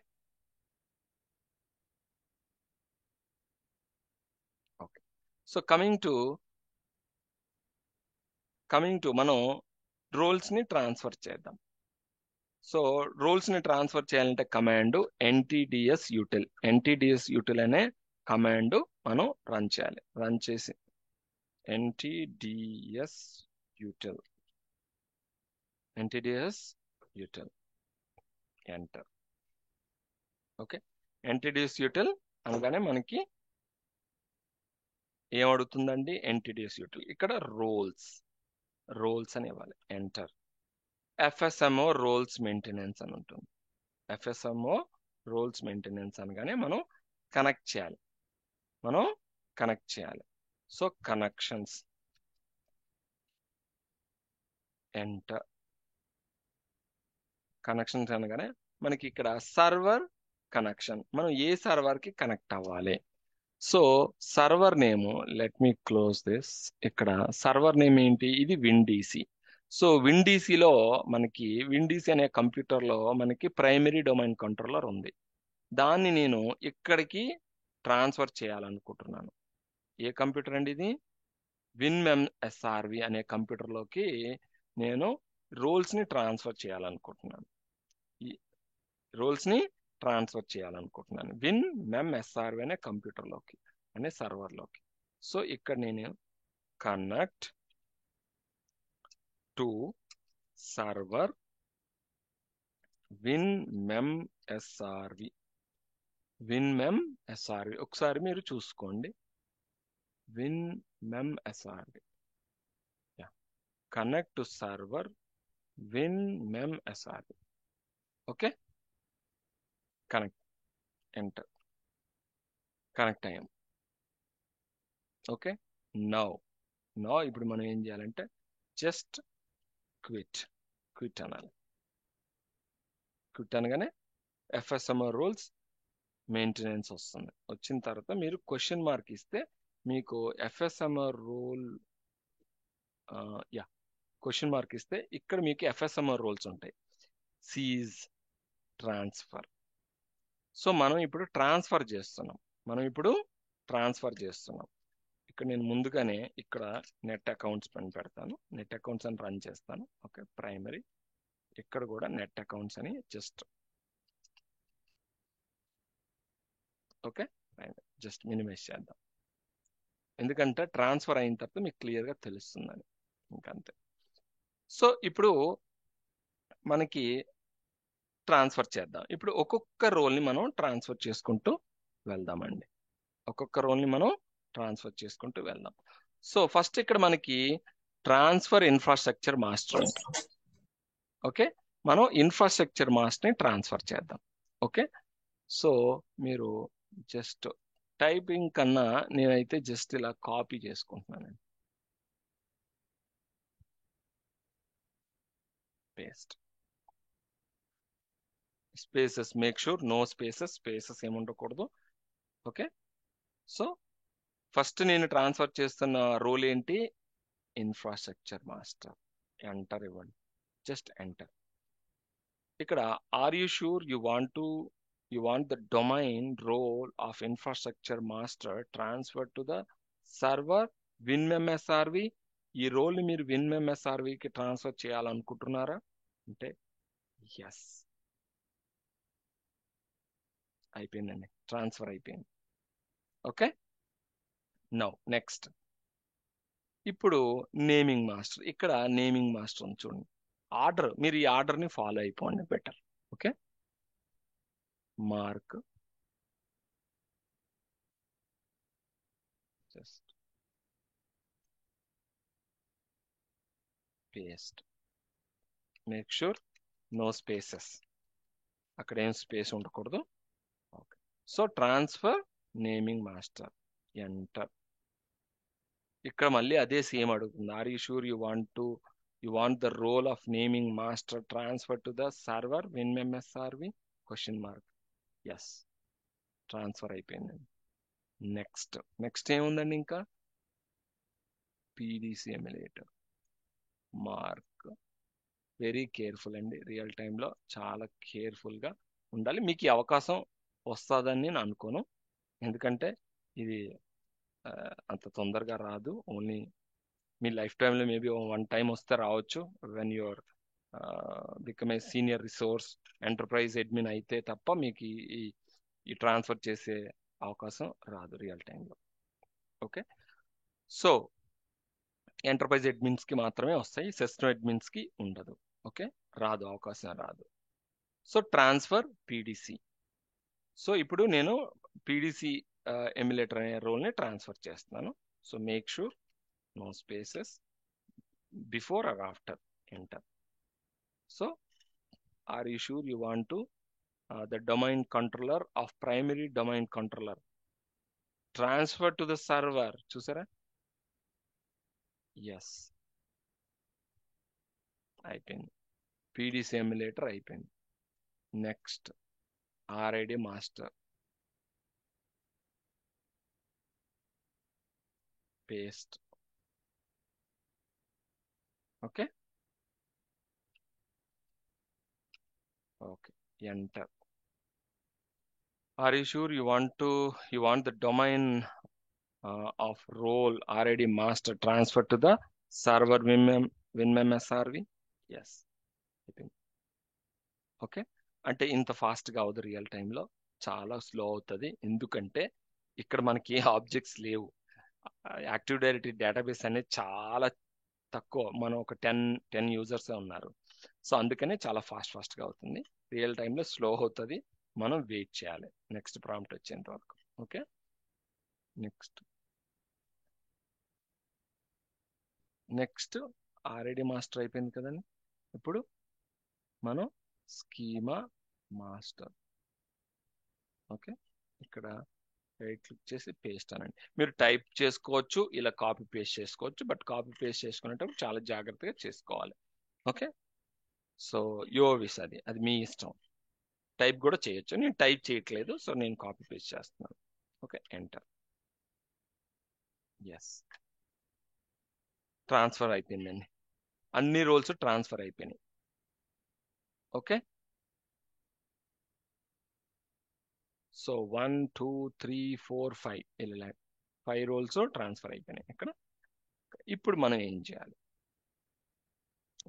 [SPEAKER 1] Okay, so coming to మనం రోల్స్ ని ట్రాన్స్ఫర్ చేద్దాం. సో రోల్స్ ని ట్రాన్స్ఫర్ చేయాలంటే కమాండ్ ఎన్టీడిఎస్ యూటిల్ అనే కమాండ్ మనం రన్ చేయాలి. రన్ చేసి ఎన్టీడిఎస్ యూటిల్ ఎంటర్. ఓకే, ఎన్టీడిఎస్ యూటిల్ అనగానే మనకి ఏమడుగుతుందండి? ఎన్టీడిఎస్ యూటిల్ ఇక్కడ రోల్స్ అని ఇవ్వాలి. ఎంటర్. ఎఫ్ఎస్ఎంఓ రోల్స్ మెయింటెనెన్స్ అని ఉంటుంది. ఎఫ్ఎస్ఎంఓ రోల్స్ మెయింటెనెన్స్ అనగానే మనం కనెక్ట్ చేయాలి. So connections, enter. కనెక్షన్స్ అనగానే మనకి ఇక్కడ సర్వర్ కనెక్షన్, మనం ఏ సర్వర్ కి కనెక్ట్ అవ్వాలి. So server name, let me close this. ఇక్కడ సర్వర్ నేమ్ ఏంటి? ఇది విండీసీ. సో విండీసీలో మనకి విండీసీ అనే కంప్యూటర్లో మనకి ప్రైమరీ డొమైన్ కంట్రోలర్ ఉంది. దాన్ని నేను ఇక్కడికి ట్రాన్స్ఫర్ చేయాలనుకుంటున్నాను. ఏ కంప్యూటర్ అండి ఇది? WinMemSRV అనే కంప్యూటర్లోకి నేను రోల్స్ ని ట్రాన్స్ఫర్ చేయాలనుకుంటున్నాను. ఈ రోల్స్ ని ట్రాన్స్ఫర్ చేయాలనుకుంటున్నాను WinMemSRV అనే కంప్యూటర్లోకి, అనే సర్వర్లోకి. సో ఇక్కడ నేను కనెక్ట్ టు సర్వర్ WinMemSRV. ఒకసారి మీరు చూసుకోండి. WinMemSRV, connect to server WinMemSRV. Okay, connect, enter. Connect అయ్యాం. ఓకే, నౌ ఇప్పుడు మనం ఏం చేయాలంటే జస్ట్ క్విట్ అనాలి. క్విట్ అనగానే ఎఫ్ఎస్ఎంఓ రూల్స్ మెయింటెనెన్స్ వస్తుంది. వచ్చిన తర్వాత మీరు క్వశ్చన్ మార్క్ ఇస్తే మీకు ఎఫ్ఎస్ఎంఓ రూల్ క్వశ్చన్ మార్క్ ఇస్తే ఇక్కడ మీకు ఎఫ్ఎస్ఎంఓ రూల్స్ ఉంటాయి. Seize, transfer. సో మనం ఇప్పుడు ట్రాన్స్ఫర్ చేస్తున్నాం. ఇక్కడ నేను ముందుగానే ఇక్కడ నెట్ అకౌంట్స్ పని పెడతాను. నెట్ అకౌంట్స్ అని రన్ చేస్తాను. Okay, primary. ఇక్కడ కూడా నెట్ అకౌంట్స్ అని జస్ట్ మినిమైజ్ చేద్దాం. ఎందుకంటే ట్రాన్స్ఫర్ అయిన తర్వాత మీకు క్లియర్గా తెలుస్తుందని, ఇంకంతే. సో ఇప్పుడు మనకి ట్రాన్స్ఫర్ చేద్దాం. ఇప్పుడు ఒక్కొక్క రోల్ని మనం ట్రాన్స్ఫర్ చేసుకుంటూ వెళ్దామండి. ఒక్కొక్క రోల్ని మనం ట్రాన్స్ఫర్ చేసుకుంటూ వెళ్దాం. సో ఫస్ట్ ఇక్కడ మనకి ట్రాన్స్ఫర్ ఇన్ఫ్రాస్ట్రక్చర్ మాస్టర్ ఉంది. ఓకే, మనం ఇన్ఫ్రాస్ట్రక్చర్ మాస్టర్ని ట్రాన్స్ఫర్ చేద్దాం. ఓకే, సో మీరు జస్ట్ టైపింగ్ కన్నా నేనైతే జస్ట్ ఇలా కాపీ చేసుకుంటున్నానండి. Paste spaces, make sure no spaces ఏమి ఉండకూడదు. ఓకే, సో ఫస్ట్ నేను ట్రాన్స్ఫర్ చేస్తున్న రోల్ ఏంటి? Infrastructure master. ఎంటర్ ఇవ్వండి, జస్ట్ ఎంటర్. ఇక్కడ are you sure you want the domain role of infrastructure master transfer to the server WinMemSRV. ఈ role ని మీరు WinMemSRVకి ట్రాన్స్ఫర్ చేయాలనుకుంటున్నారా అంటే ఎస్, అయిపోయిందండి, ట్రాన్స్ఫర్ అయిపోయింది. Okay, now next. ఇప్పుడు నేమింగ్ మాస్టర్. ఇక్కడ నేమింగ్ మాస్టర్ ఉంది చూడండి. ఆర్డర్, మీరు ఈ ఆర్డర్ ని ఫాలో అయిపోండి better. Okay, mark, just paste, make sure no spaces, అక్కడ ఏం స్పేస్ ఉండకూడదు. Okay, so transfer naming master, enter. ఇక్కడ మళ్ళీ అదే సేమ్ అడుగుతుంది. Are you sure you want the role of naming master transfer to the server WinMemSRV question mark. Yes, transfer అయిపోయిందండి. Next ఏముందండి ఇంకా? PDC emulator mark. Very careful అండి, real టైంలో చాలా కేర్ఫుల్గా ఉండాలి. మీకు ఈ అవకాశం వస్తుందని నేను అనుకోను, ఎందుకంటే ఇది అంత తొందరగా రాదు. ఓన్లీ మీ లైఫ్ టైంలో మేబీ 1 టైం వస్తే రావచ్చు, when your become a senior resource enterprise admin అయితే తప్ప మీకు ఈ ట్రాన్స్ఫర్ చేసే అవకాశం రాదు రియల్ టైంలో. ఓకే, సో ఎంటర్ప్రైజ్ అడ్మిన్స్కి మాత్రమే వస్తాయి, సిస్టమ్ అడ్మిన్స్కి ఉండదు. ఓకే, రాదు, అవకాశం రాదు. So transfer PDC. సో ఇప్పుడు నేను PDC ఎమ్యులేటర్ అనే రోల్ని ట్రాన్స్ఫర్ చేస్తున్నాను. So make sure no spaces before or after, enter. So are you sure you want to the domain controller of primary domain controller transfer to the server. చూసారా? Yes, అయిపోయింది. PDC emulator అయిపోయింది. Next RID master, paste. Okay, okay, enter. Are you sure you want the domain of role RID master transfer to the server WinMemSRV. Yes, అయిపోయింది. Okay, అంటే ఇంత ఫాస్ట్గా అవదు, real టైంలో చాలా స్లో అవుతుంది. ఎందుకంటే ఇక్కడ మనకి ఏ ఆబ్జెక్ట్స్ లేవు. యాక్టివ్ డైరెక్టరీ డేటాబేస్ అనేది చాలా తక్కువ, మనం ఒక 10 యూజర్స్ ఉన్నారు. సో అందుకనే చాలా ఫాస్ట్గా అవుతుంది. రియల్ టైంలో స్లో అవుతుంది, మనం వెయిట్ చేయాలి నెక్స్ట్ ప్రాంప్ట్ వచ్చేంత వరకు. ఓకే, నెక్స్ట్ RID మాస్టర్ అయిపోయింది కదండి. ఇప్పుడు మనం స్కీమా మాస్టర్. ఓకే, ఇక్కడ రైట్ క్లిక్ చేసి పేస్ట్ అనండి. మీరు టైప్ చేసుకోవచ్చు, ఇలా కాపీ పేస్ట్ చేసుకోవచ్చు, బట్ కాపీ పేస్ట్ చేసుకునేటప్పుడు చాలా జాగ్రత్తగా చేసుకోవాలి. ఓకే, సో యోవిస్ అది మీ ఇష్టం. టైప్ కూడా చేయొచ్చు, నేను టైప్ చేయట్లేదు, సో నేను కాపీ పేస్ట్ చేస్తున్నాను. Okay, enter. ఎస్, ట్రాన్స్ఫర్ అయిపోయిందండి, అన్ని రోల్స్ ట్రాన్స్ఫర్ అయిపోయినాయి. ఓకే, సో 1 2 3 4 5 ఇలా 5 రోల్స్ ట్రాన్స్ఫర్ అయిపోయినాయి ఇక్కడ. ఇప్పుడు మనం ఏం చేయాలి?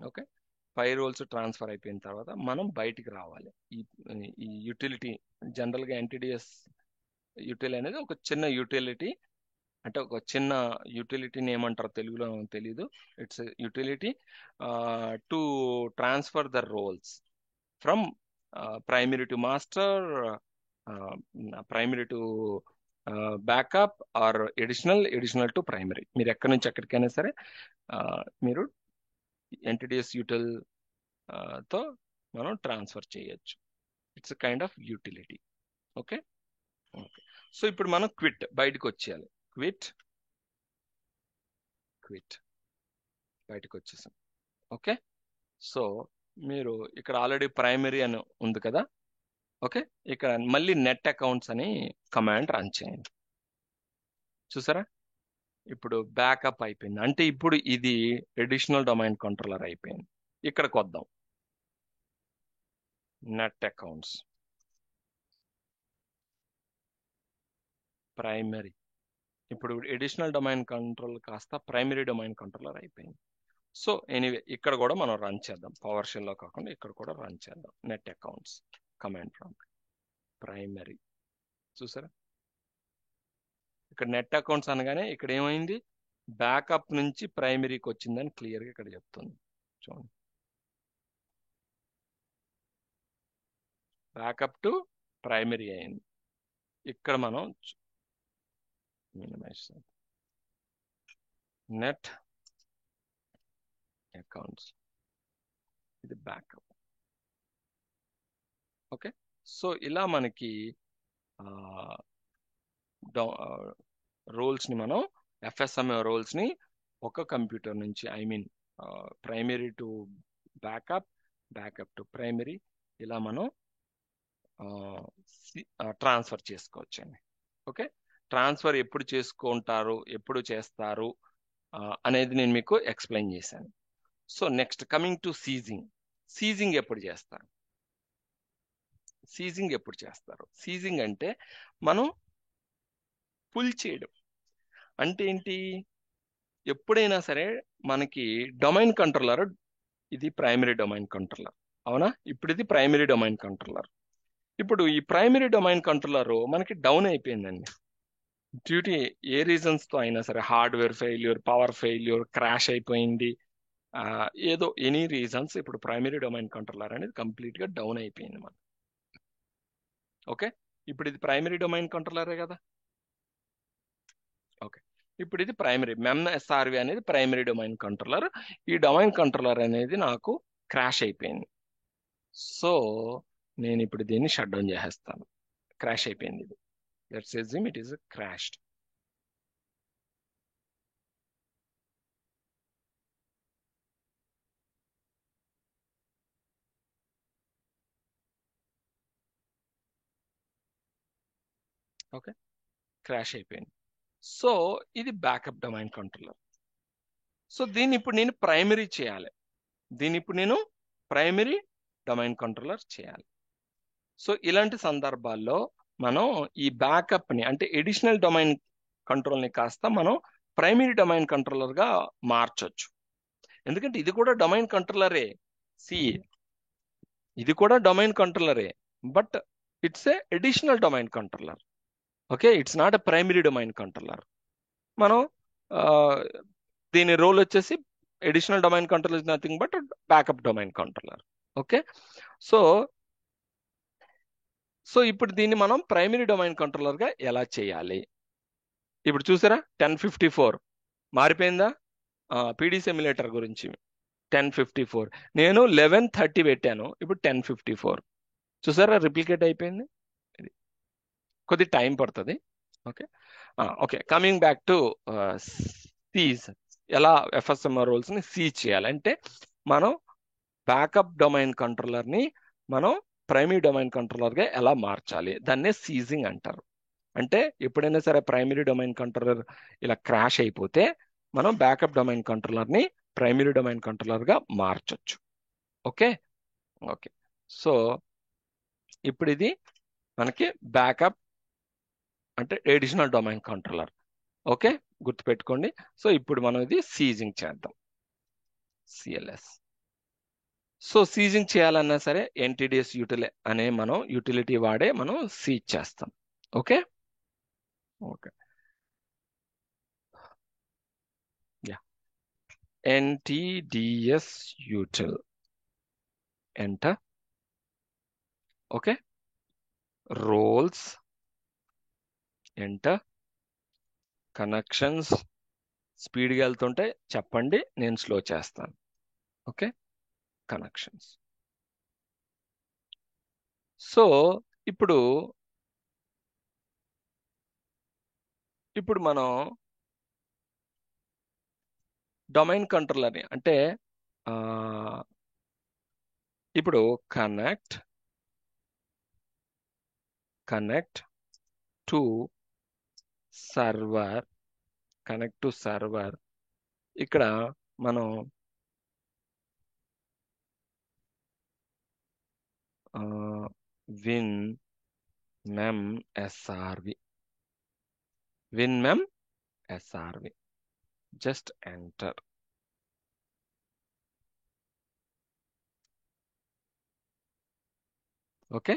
[SPEAKER 1] ఓకే, 5 రోల్స్ ట్రాన్స్ఫర్ అయిపోయిన తర్వాత మనం బయటికి రావాలి. ఈ యూటిలిటీ, జనరల్గా NTDS యూటిల్ అనేది ఒక చిన్న యూటిలిటీ, అంటే ఒక చిన్న యూటిలిటీని ఏమంటారో తెలుగులో తెలీదు. It's utility to transfer the roles from primary to master, primary to backup or additional to primary. మీరు ఎక్కడి నుంచి ఎక్కడికైనా సరే మీరు ఎన్టీడీఎస్ యూటిల్ తో మనం ట్రాన్స్ఫర్ చేయొచ్చు. It's kind of utility. Okay. Okay. So ఇప్పుడు మనం క్విట్ బయటకు వచ్చేయాలి. క్విట్ బయటకు వచ్చేసాం. ఓకే. సో మీరు ఇక్కడ ఆల్రెడీ ప్రైమరీ అని ఉంది కదా. ఓకే. ఇక్కడ మళ్ళీ నెట్ అకౌంట్స్ అని కమాండ్ రన్ చేయండి. చూసారా, ఇప్పుడు బ్యాకప్ అయిపోయింది. అంటే ఇప్పుడు ఇది అడిషనల్ డొమైన్ కంట్రోలర్ అయిపోయింది. ఇక్కడికి వద్దాం. Net accounts, primary. ఇప్పుడు అడిషనల్ డొమైన్ కంట్రోల్ కాస్త ప్రైమరీ డొమైన్ కంట్రోలర్ అయిపోయింది. సో ఎనీవే ఇక్కడ కూడా మనం రన్ చేద్దాం. పవర్ షెల్లో కాకుండా ఇక్కడ కూడా రన్ చేద్దాం. Net accounts command from primary. చూసారా, ఇక్కడ నెట్ అకౌంట్స్ అనగానే ఇక్కడ ఏమైంది, బ్యాకప్ నుంచి ప్రైమరీకి వచ్చిందని క్లియర్గా ఇక్కడ చెప్తుంది. చూడండి, బ్యాకప్ టు ప్రైమరీ అయింది. ఇక్కడ మనం మినిమైజ్ నెట్ అకౌంట్స్, ఇది బ్యాకప్. ఓకే. సో ఇలా మనకి రోల్స్ ని మనం ఎఫ్ఎస్ఎంఏ రోల్స్ ని ఒక కంప్యూటర్ నుంచి, I mean primary to backup, backup to primary, ఇలా మనం ట్రాన్స్ఫర్ చేసుకోవచ్చండి. ఓకే. ట్రాన్స్ఫర్ ఎప్పుడు చేసుకుంటారు, ఎప్పుడు చేస్తారు అనేది నేను మీకు ఎక్స్ప్లెయిన్ చేశాను. So next coming to seizing. Seizing ఎప్పుడు చేస్తారు? సీజింగ్ అంటే మనం పుల్ చేయడం. అంటే ఏంటి, ఎప్పుడైనా సరే మనకి డొమైన్ కంట్రోలర్, ఇది ప్రైమరీ డొమైన్ కంట్రోలర్, అవునా? ఇప్పుడు ఇది ప్రైమరీ డొమైన్ కంట్రోలర్. ఇప్పుడు ఈ ప్రైమరీ డొమైన్ కంట్రోలర్ మనకి డౌన్ అయిపోయిందండి. డ్యూటీ ఏ రీజన్స్ తో అయినా సరే, hardware failure, power failure, crash అయిపోయింది, ఏదో ఎనీ రీజన్స్, ఇప్పుడు ప్రైమరీ డొమైన్ కంట్రోలర్ అనేది కంప్లీట్ గా డౌన్ అయిపోయింది మనకి. ఓకే. ఇప్పుడు ఇది ప్రైమరీ డొమైన్ కంట్రోలరే కదా. ఓకే. ఇప్పుడు ఇది ప్రైమరీ MEMSRV అనేది ప్రైమరీ డొమైన్ కంట్రోలర్. ఈ డొమైన్ కంట్రోలర్ అనేది నాకు క్రాష్ అయిపోయింది. సో నేను ఇప్పుడు దీన్ని షట్ డౌన్ చేసేస్తాను. క్రాష్ అయిపోయింది ఇది. Let's assume it is crashed. Okay, crash అయిపోయింది. సో ఇది బ్యాకప్ డొమైన్ కంట్రోలర్. సో దీన్ని ఇప్పుడు నేను ప్రైమరీ చేయాలి. ప్రైమరీ డొమైన్ కంట్రోలర్ చేయాలి. సో ఇలాంటి సందర్భాల్లో మనం ఈ బ్యాకప్ ని, అంటే ఎడిషనల్ డొమైన్ కంట్రోల్ ని కాస్త మనం ప్రైమరీ డొమైన్ కంట్రోలర్ గా మార్చొచ్చు. ఎందుకంటే ఇది కూడా డొమైన్ కంట్రోలరే. ఇది కూడా డొమైన్ కంట్రోలరే, but it's a additional domain controller. Okay, it's not a primary domain controller. మనం దీని రోల్ వచ్చేసి additional domain controller is nothing but backup domain controller. Okay. So ఇప్పుడు దీన్ని మనం ప్రైమరీ డొమైన్ కంట్రోలర్ గా ఎలా చేయాలి? ఇప్పుడు చూసారా, 1054 మారిపోయిందా? పీడీ సిమ్యులేటర్ గురించి 1054, నేను 1130 పెట్టాను, ఇప్పుడు 1054. చూసారా, రిప్లికేట్ అయిపోయింది. ఇది కొద్ది టైం పడుతుంది. Okay. Okay, coming back to seize. ఎలా ఎఫ్ఎస్ఎంఏ రోల్స్ ని సీజ్ చేయాలంటే, మనం బ్యాకప్ డొమైన్ కంట్రోలర్ ని మనం ప్రైమరీ డొమైన్ కంట్రోలర్ గా ఎలా మార్చాలి, దాన్నే సీజింగ్ అంటారు. అంటే ఎప్పుడైనా సరే ప్రైమరీ డొమైన్ కంట్రోలర్ ఇలా క్రాష్ అయిపోతే మనం బ్యాకప్ డొమైన్ కంట్రోలర్ ని ప్రైమరీ డొమైన్ కంట్రోలర్ గా మార్చొచ్చు. ఓకే. ఓకే. సో ఇప్పుడు ఇది మనకి బ్యాకప్ అంటే ఎడిషనల్ డొమైన్ కంట్రోలర్. ఓకే, గుర్తుపెట్టుకోండి. సో ఇప్పుడు మనం ఇది సీజింగ్ చేద్దాం. సిఎల్ఎస్. సో సీజింగ్ చేయాలన్నా సరే ఎన్టీడీఎస్ అనే మనం యూటిలిటీ వాడే మనం సీజ్ చేస్తాం. Okay. Okay. NTDS util. Enter. Okay. Roles. Enter. Connections. స్పీడ్గా వెళ్తుంటే చెప్పండి, నేను స్లో చేస్తాను. ఓకే. కనెక్షన్స్. సో ఇప్పుడు మనం డొమైన్ కంట్రోలర్ అంటే ఇప్పుడు కనెక్ట్ టు సర్వర్ ఇక్కడ మనం win mem SRV just enter. Okay.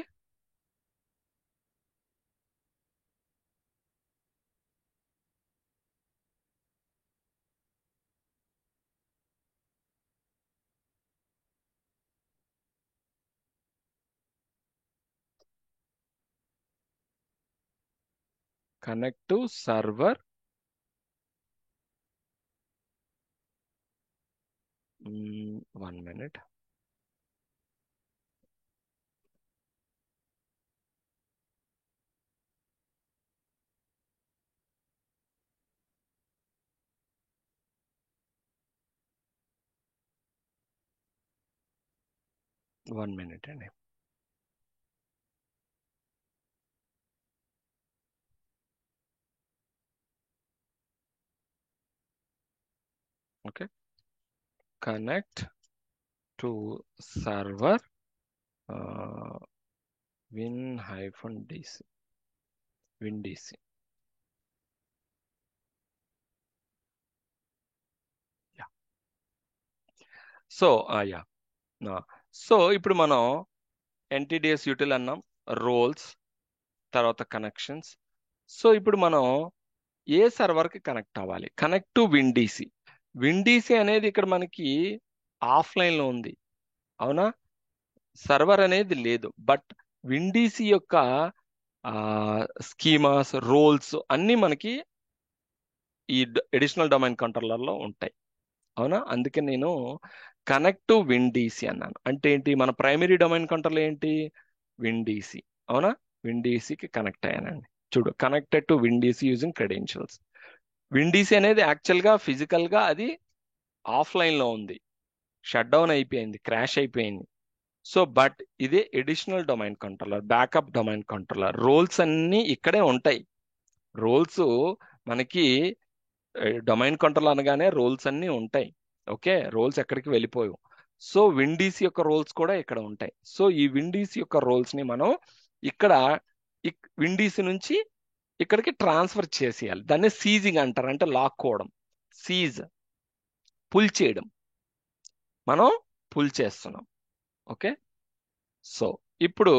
[SPEAKER 1] Connect to server 1 minute. అండి. Okay. Connect to server win-dc. Yeah. So so ఇప్పుడు మనం NTDS యూటిల్ అన్నాం, రోల్స్, తర్వాత కనెక్షన్స్. సో ఇప్పుడు మనం ఏ సర్వర్కి కనెక్ట్ అవ్వాలి? కనెక్ట్ టు విండీసీ అనేది ఇక్కడ మనకి ఆఫ్లైన్లో ఉంది, అవునా? సర్వర్ అనేది లేదు. బట్ విండీసీ యొక్క స్కీమాస్, రోల్స్ అన్నీ మనకి ఈ అడిషనల్ డొమైన్ కంట్రోలర్లో ఉంటాయి, అవునా? అందుకే నేను కనెక్ట్ టు విండీసీ అన్నాను. అంటే ఏంటి? మన ప్రైమరీ డొమైన్ కంట్రోలర్ ఏంటి? విండీసీ, అవునా? విండీసీకి కనెక్ట్ అయ్యానండి. చూడు, connected to విండీసీ using credentials. WinDC అనేది యాక్చువల్గా ఫిజికల్గా అది ఆఫ్లైన్లో ఉంది, షట్ డౌన్ అయిపోయింది, క్రాష్ అయిపోయింది. సో బట్ ఇది additional domain controller, backup domain controller. Roles అన్నీ ఇక్కడే ఉంటాయి. రోల్స్ మనకి డొమైన్ కంట్రోల్ అనగానే రోల్స్ అన్నీ ఉంటాయి. ఓకే, రోల్స్ ఎక్కడికి వెళ్ళిపోయావు. సో విండీస్ యొక్క రోల్స్ కూడా ఇక్కడ ఉంటాయి. సో ఈ విండీస్ యొక్క రోల్స్ ని మనం ఇక్కడ విండీస్ నుంచి ఇక్కడికి ట్రాన్స్ఫర్ చేసేయాలి. దాన్ని సీజింగ్ అంటారు, అంటే లాక్కోవడం. సీజ్, పుల్ చేయడం. మనం పుల్ చేస్తున్నాం. ఓకే. సో ఇప్పుడు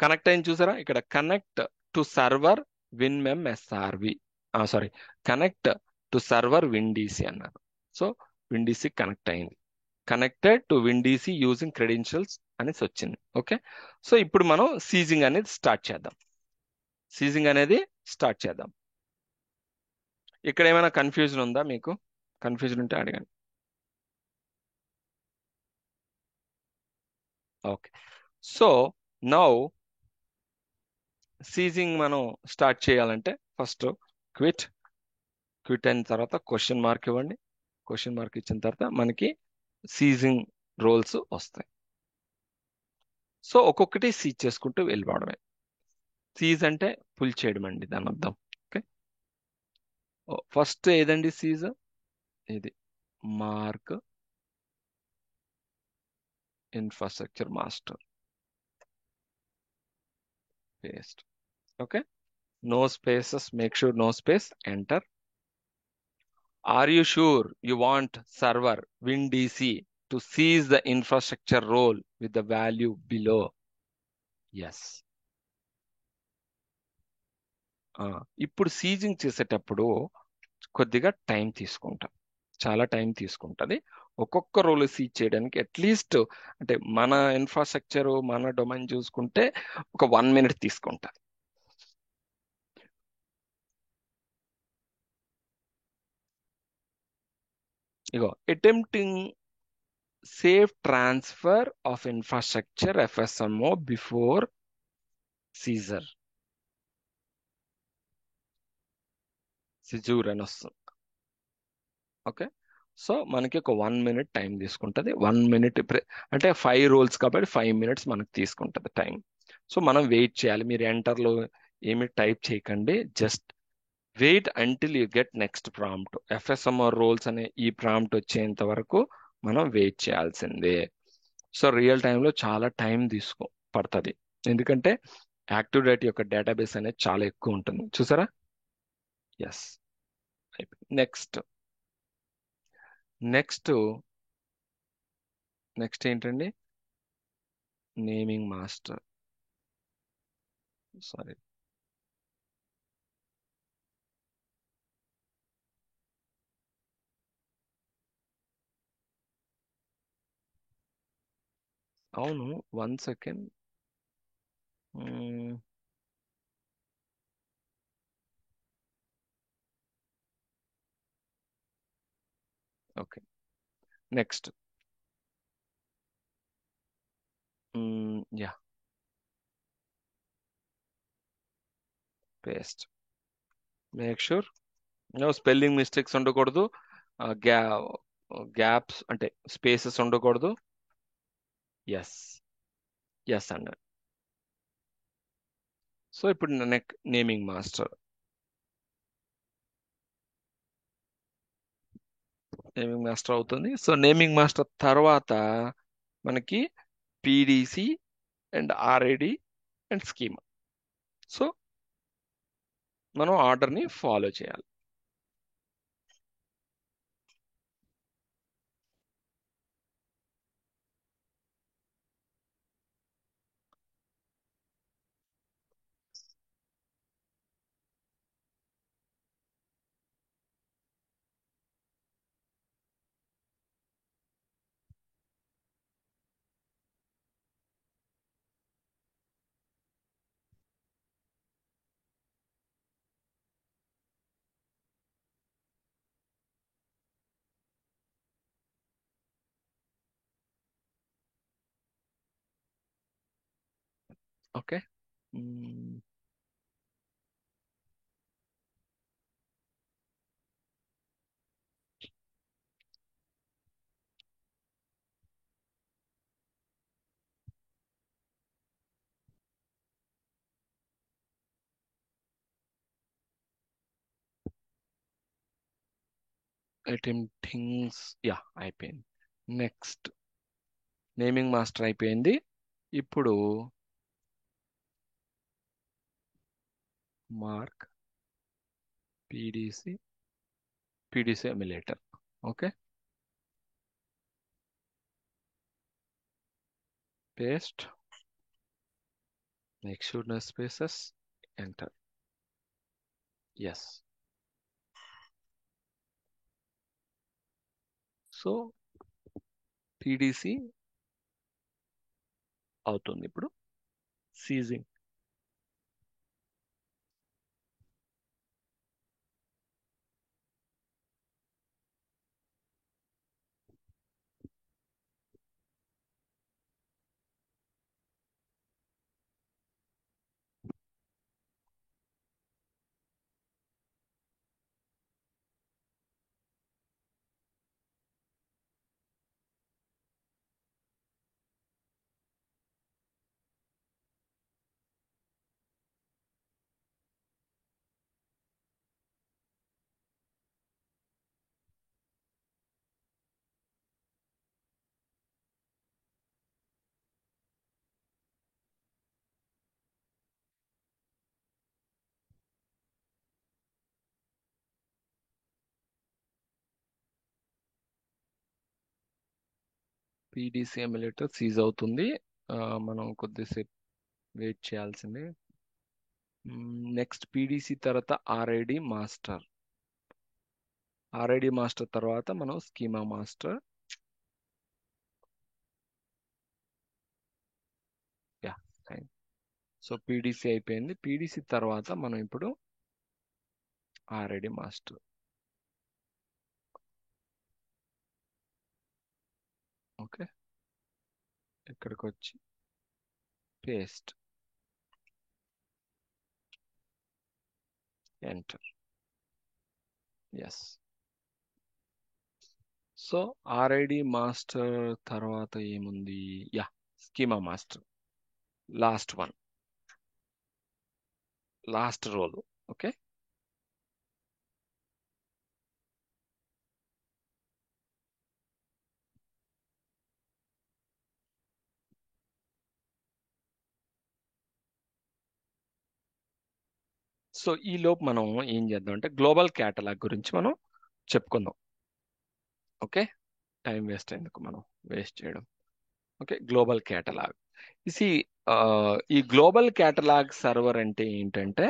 [SPEAKER 1] కనెక్ట్ అయింది చూసారా? ఇక్కడ connect to server win mem SRV, sorry, connect to server win DC అన్నారు. సో విండీసీ కనెక్ట్ అయింది. కనెక్టెడ్ టు విండీసీ యూజింగ్ క్రెడెన్షియల్స్ అనేసి వచ్చింది. ఓకే. సో ఇప్పుడు మనం సీజింగ్ అనేది స్టార్ట్ చేద్దాం. ఇక్కడ ఏమైనా కన్ఫ్యూజన్ ఉందా మీకు? కన్ఫ్యూజన్ ఉంటే అడగండి. ఓకే. సో నౌ సీజింగ్ మనం స్టార్ట్ చేయాలంటే ఫస్ట్ క్విట్ అయిన తర్వాత క్వశ్చన్ మార్క్ ఇవ్వండి. క్వశ్చన్ మార్క్ ఇచ్చిన తర్వాత మనకి సీజింగ్ రోల్స్ వస్తాయి. సో ఒక్కొక్కటి సీజ్ చేసుకుంటూ వెళ్ళిపోవడమే. సీజ్ అంటే పుల్ చేయడం అండి, దాని అర్థం. ఓకే. ఫస్ట్ ఏదండి సీజ్? ఇది mark infrastructure master, paste. Okay. No spaces, make sure no space, enter. Are you sure you want server WinDC to seize the infrastructure role with the value below? Yes. ఇప్పుడు seizing చేసేటప్పుడు కొద్దిగా time తీసుకుంటాం, చాలా time తీసుకుంటుంది. ఒక్కొక్క role seize చేయడానికి at least అంటే మన ఇన్ఫ్రాస్ట్రక్చర్ మన డొమైన్ చూసుకుంటే ఒక 1 minute తీసుకుంటుంది. ఇగో attempting safe transfer of infrastructure FSMO before seizure seizure అని వస్తుంది. ఓకే, సో మనకి ఒక 1 minute టైం తీసుకుంటుంది. 1 minute అంటే 5 roles కాబట్టి 5 minutes మనకు తీసుకుంటుంది టైం. సో మనం వెయిట్ చేయాలి. మీరు ఎంటర్లో ఏమి టైప్ చేయకండి, just wait until you get next prompt. FSMO roles అనే ఈ ప్రాంప్ట్ వచ్చేంత వరకు మనం వెయిట్ చేయాల్సిందే. సో రియల్ టైంలో చాలా టైం పడుతుంది, ఎందుకంటే యాక్టివ్ డేటా యొక్క డేటాబేస్ అనేది చాలా ఎక్కువ ఉంటుంది. చూసారా? ఎస్, నెక్స్ట్ నెక్స్ట్ నెక్స్ట్ ఏంటండి? Naming master. సారీ, అవును, 1 second. Okay, next. Yeah, paste. Make sure no spelling mistakes ఉండకూడదు, గ్యా గ్యాప్స్ అంటే స్పేసెస్ ఉండకూడదు. ఎస్, ఎస్ అండి. సో ఇప్పుడు నేమింగ్ మాస్టర్. నేమింగ్ మాస్టర్ అవుతుంది. సో నేమింగ్ మాస్టర్ తర్వాత మనకి PDC and RID and schema. So మనం ఆర్డర్ని ఫాలో చేయాలి. ఓకే, అటెంప్టింగ్స్, యా అయిపోయింది. నెక్స్ట్ నేమింగ్ మాస్టర్ అయిపోయింది. ఇప్పుడు mark PDC emulator. Okay, paste, make sure no spaces, enter. Yes. So PDC అవుతుంది ఇప్పుడు సీజింగ్. పీడిసి ఎమ్యులేటర్ సీజ్ అవుతుంది. ఆ, మనం కొద్దిసేపు వెయిట్ చేయాల్సిందే. నెక్స్ట్ పీడిసి తర్వాత ఆర్ఐడి మాస్టర్. ఆర్ఐడి మాస్టర్ తర్వాత మనం schema master. Yeah, so PDC అయిపోయింది. పీడీసీ తర్వాత మనం ఇప్పుడు ఆర్ఐడి మాస్టర్. ఓకే, ఇక్కడికి వచ్చి paste, enter. Yes. So RID master తర్వాత ఏముంది? Yeah, schema master, last one, last role. Okay, so ఈ లోపు మనం ఏం చేద్దాం అంటే గ్లోబల్ క్యాటలాగ్ గురించి మనం చెప్పుకుందాం. ఓకే, టైం వేస్ట్ ఎందుకు మనం వేస్ట్ చేయడం. Okay, global catalogue. ఇది ఈ గ్లోబల్ క్యాటలాగ్ సర్వర్ అంటే ఏంటంటే,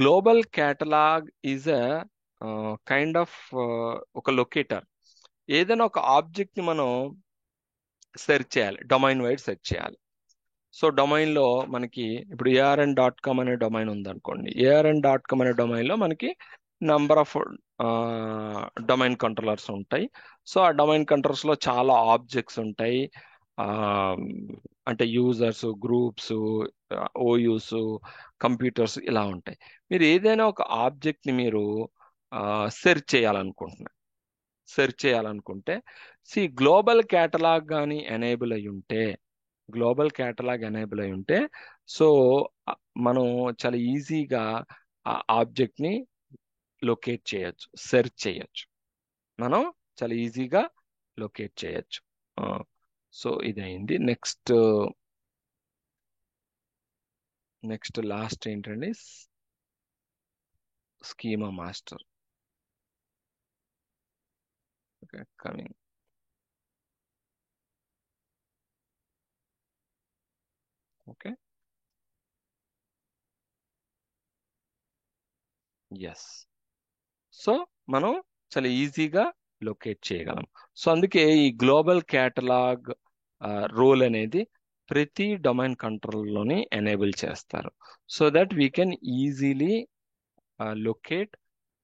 [SPEAKER 1] global catalogue is a kind of ఒక లొకేటర్. ఏదైనా ఒక ఆబ్జెక్ట్ ని మనం సెర్చ్ చేయాలి, డొమైన్ వైడ్ సెర్చ్ చేయాలి. సో డొమైన్ లో మనకి ఇప్పుడు ARN.com అనే డొమైన్ ఉందనుకోండి. ARN.com అనే డొమైన్ లో మనకి నంబర్ ఆఫ్ డొమైన్ కంట్రోలర్స్ ఉంటాయి. సో ఆ డొమైన్ కంట్రోలర్స్ లో చాలా ఆబ్జెక్ట్స్ ఉంటాయి. ఆ, అంటే యూజర్స్, గ్రూప్స్, ఓయూస్, కంప్యూటర్స్ ఇలా ఉంటాయి. మీరు ఏదైనా ఒక ఆబ్జెక్ట్ ని మీరు సెర్చ్ చేయాలనుకుంటున్నారు. సెర్చ్ చేయాలనుకుంటే గ్లోబల్ క్యాటలాగ్ కానీ ఎనేబుల్ అయి ఉంటే, గ్లోబల్ క్యాటలాగ్ ఎనేబుల్ అయి ఉంటే, సో అ, మనం చాలా ఈజీగా ఆ ఆబ్జెక్ట్ ని లొకేట్ చేయొచ్చు, సెర్చ్ చేయొచ్చు. మనం చాలా ఈజీగా లొకేట్ చేయొచ్చు. సో ఇది అయింది. నెక్స్ట్, లాస్ట్ ఏంటండి? Schema master. Okay, coming. Okay, yes. So మనం చాలా ఈజీగా లొకేట్ చేయగలం. సో అందుకే ఈ గ్లోబల్ క్యాటలాగ్ రోల్ అనేది ప్రతి డొమైన్ కంట్రోల్లోని ఎనేబుల్ చేస్తారు. So that we can easily locate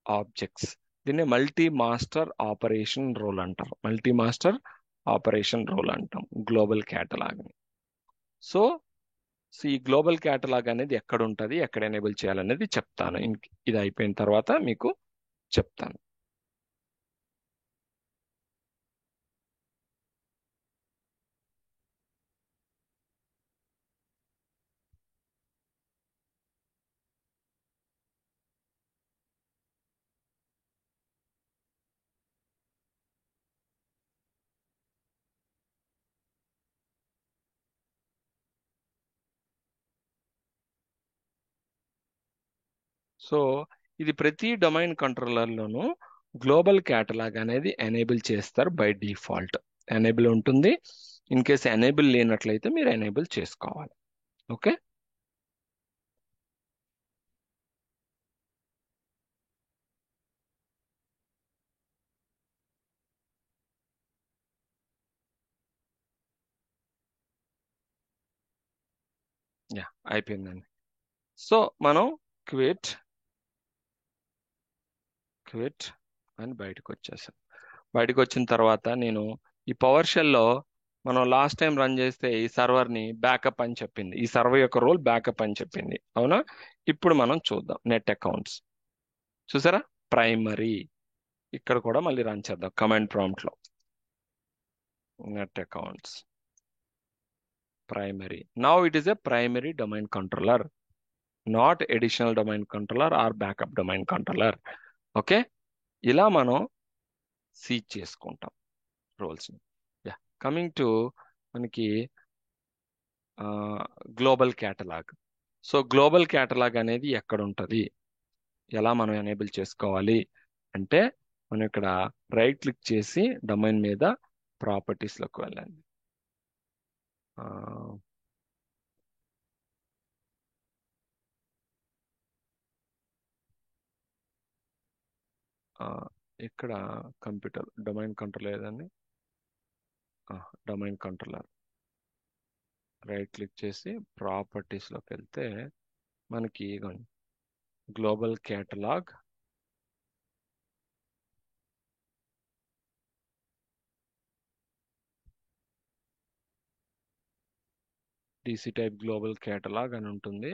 [SPEAKER 1] objects. దీన్ని మల్టీ మాస్టర్ ఆపరేషన్ రోల్ అంటారు. మల్టీ మాస్టర్ ఆపరేషన్ రోల్ అంటాం గ్లోబల్ క్యాటలాగ్ ని. సో ఈ గ్లోబల్ క్యాటలాగ్ అనేది ఎక్కడ ఉంటుంది, ఎక్కడ ఎనేబుల్ చేయాలనేది చెప్తాను. ఇది అయిపోయిన తర్వాత మీకు చెప్తాను. సో ఇది ప్రతి డొమైన్ కంట్రోలర్లోనూ గ్లోబల్ క్యాటలాగ్ అనేది ఎనేబుల్ చేస్తారు బై డిఫాల్ట్. ఎనేబుల్ ఉంటుంది. ఇన్ కేస్ ఎనేబుల్ లేనట్లయితే మీరు ఎనేబుల్ చేసుకోవాలి. ఓకే, యా, అయిపోయిందండి. సో మనం క్విట్ క్విట్ అని బయటకు వచ్చేసాం. బయటకు వచ్చిన తర్వాత నేను ఈ పవర్ షెల్లో మనం లాస్ట్ టైం రన్ చేస్తే ఈ సర్వర్ ని బ్యాకప్ అని చెప్పింది. ఈ సర్వర్ యొక్క రోల్ బ్యాకప్ అని చెప్పింది, అవునా? ఇప్పుడు మనం చూద్దాం నెట్ అకౌంట్స్. చూసారా, ప్రైమరీ. ఇక్కడ కూడా మళ్ళీ రన్ చేద్దాం కమాండ్ ప్రాంప్ట్ లో. Net accounts primary. Now it is a primary domain controller, not additional domain controller or backup domain controller. Okay, ఇలా మనం సీజ్ చేసుకుంటాం రోల్స్. యా, కమింగ్ టు మనకి global catalog. So global catalog అనేది ఎక్కడ ఉంటుంది, ఎలా మనం ఎనేబుల్ చేసుకోవాలి అంటే, మనం ఇక్కడ రైట్ క్లిక్ చేసి డొమైన్ మీద ప్రాపర్టీస్లోకి వెళ్ళండి. ఇక్కడ కంప్యూటర్ డొమైన్ కంట్రోలర్ ఏదండి, డొమైన్ కంట్రోలర్ రైట్ క్లిక్ చేసి ప్రాపర్టీస్లోకి వెళ్తే మనకి global catalog, DC type global catalog అని ఉంటుంది.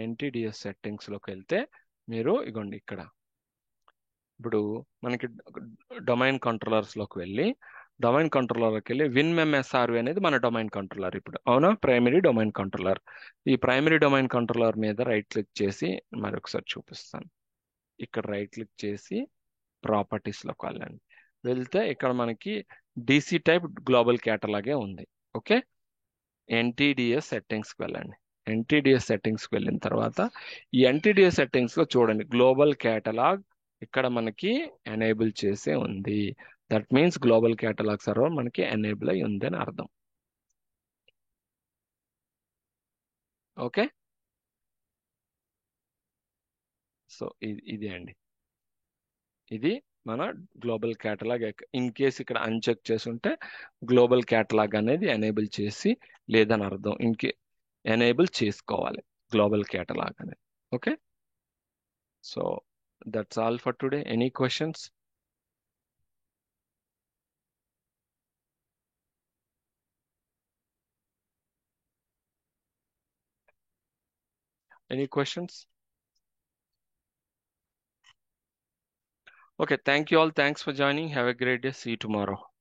[SPEAKER 1] ఎన్టీడిఎస్ సెట్టింగ్స్లోకి వెళ్తే మీరు ఇక్కడ ఇప్పుడు మనకి డొమైన్ కంట్రోలర్స్లోకి వెళ్ళి WinMemSRV అనేది మన డొమైన్ కంట్రోలర్ ఇప్పుడు, అవునా, ప్రైమరీ డొమైన్ కంట్రోలర్. ఈ ప్రైమరీ డొమైన్ కంట్రోలర్ మీద రైట్ క్లిక్ చేసి మరొకసారి చూపిస్తాను. ఇక్కడ రైట్ క్లిక్ చేసి ప్రాపర్టీస్లోకి వెళ్ళండి. వెళ్తే ఇక్కడ మనకి డీసీ టైప్ గ్లోబల్ కేటలాగే ఉంది. ఓకే, ఎన్టీడిఎస్ సెట్టింగ్స్కి వెళ్ళండి. ఎన్టీడిఎస్ సెట్టింగ్స్కి వెళ్ళిన తర్వాత ఈ ఎన్టీడిఎస్ సెట్టింగ్స్లో చూడండి గ్లోబల్ కేటలాగ్ ఇక్కడ మనకి ఎనేబుల్ చేసే ఉంది. That means global catalog server మనకి ఎనేబుల్ అయి ఉంది అని అర్థం. ఓకే, సో ఇది అండి, ఇది మన గ్లోబల్ కేటలాగ్. ఇన్ కేస్ ఇక్కడ అన్చెక్ చేసి ఉంటే గ్లోబల్ కేటలాగ్ అనేది ఎనేబుల్ చేసి లేదని అర్థం. ఎనేబుల్ చేసుకోవాలి గ్లోబల్ కేటలాగ్ అనేది. Okay, so that's all for today. Any questions? Any questions? Okay, thank you all. Thanks for joining. Have a great day. See you tomorrow.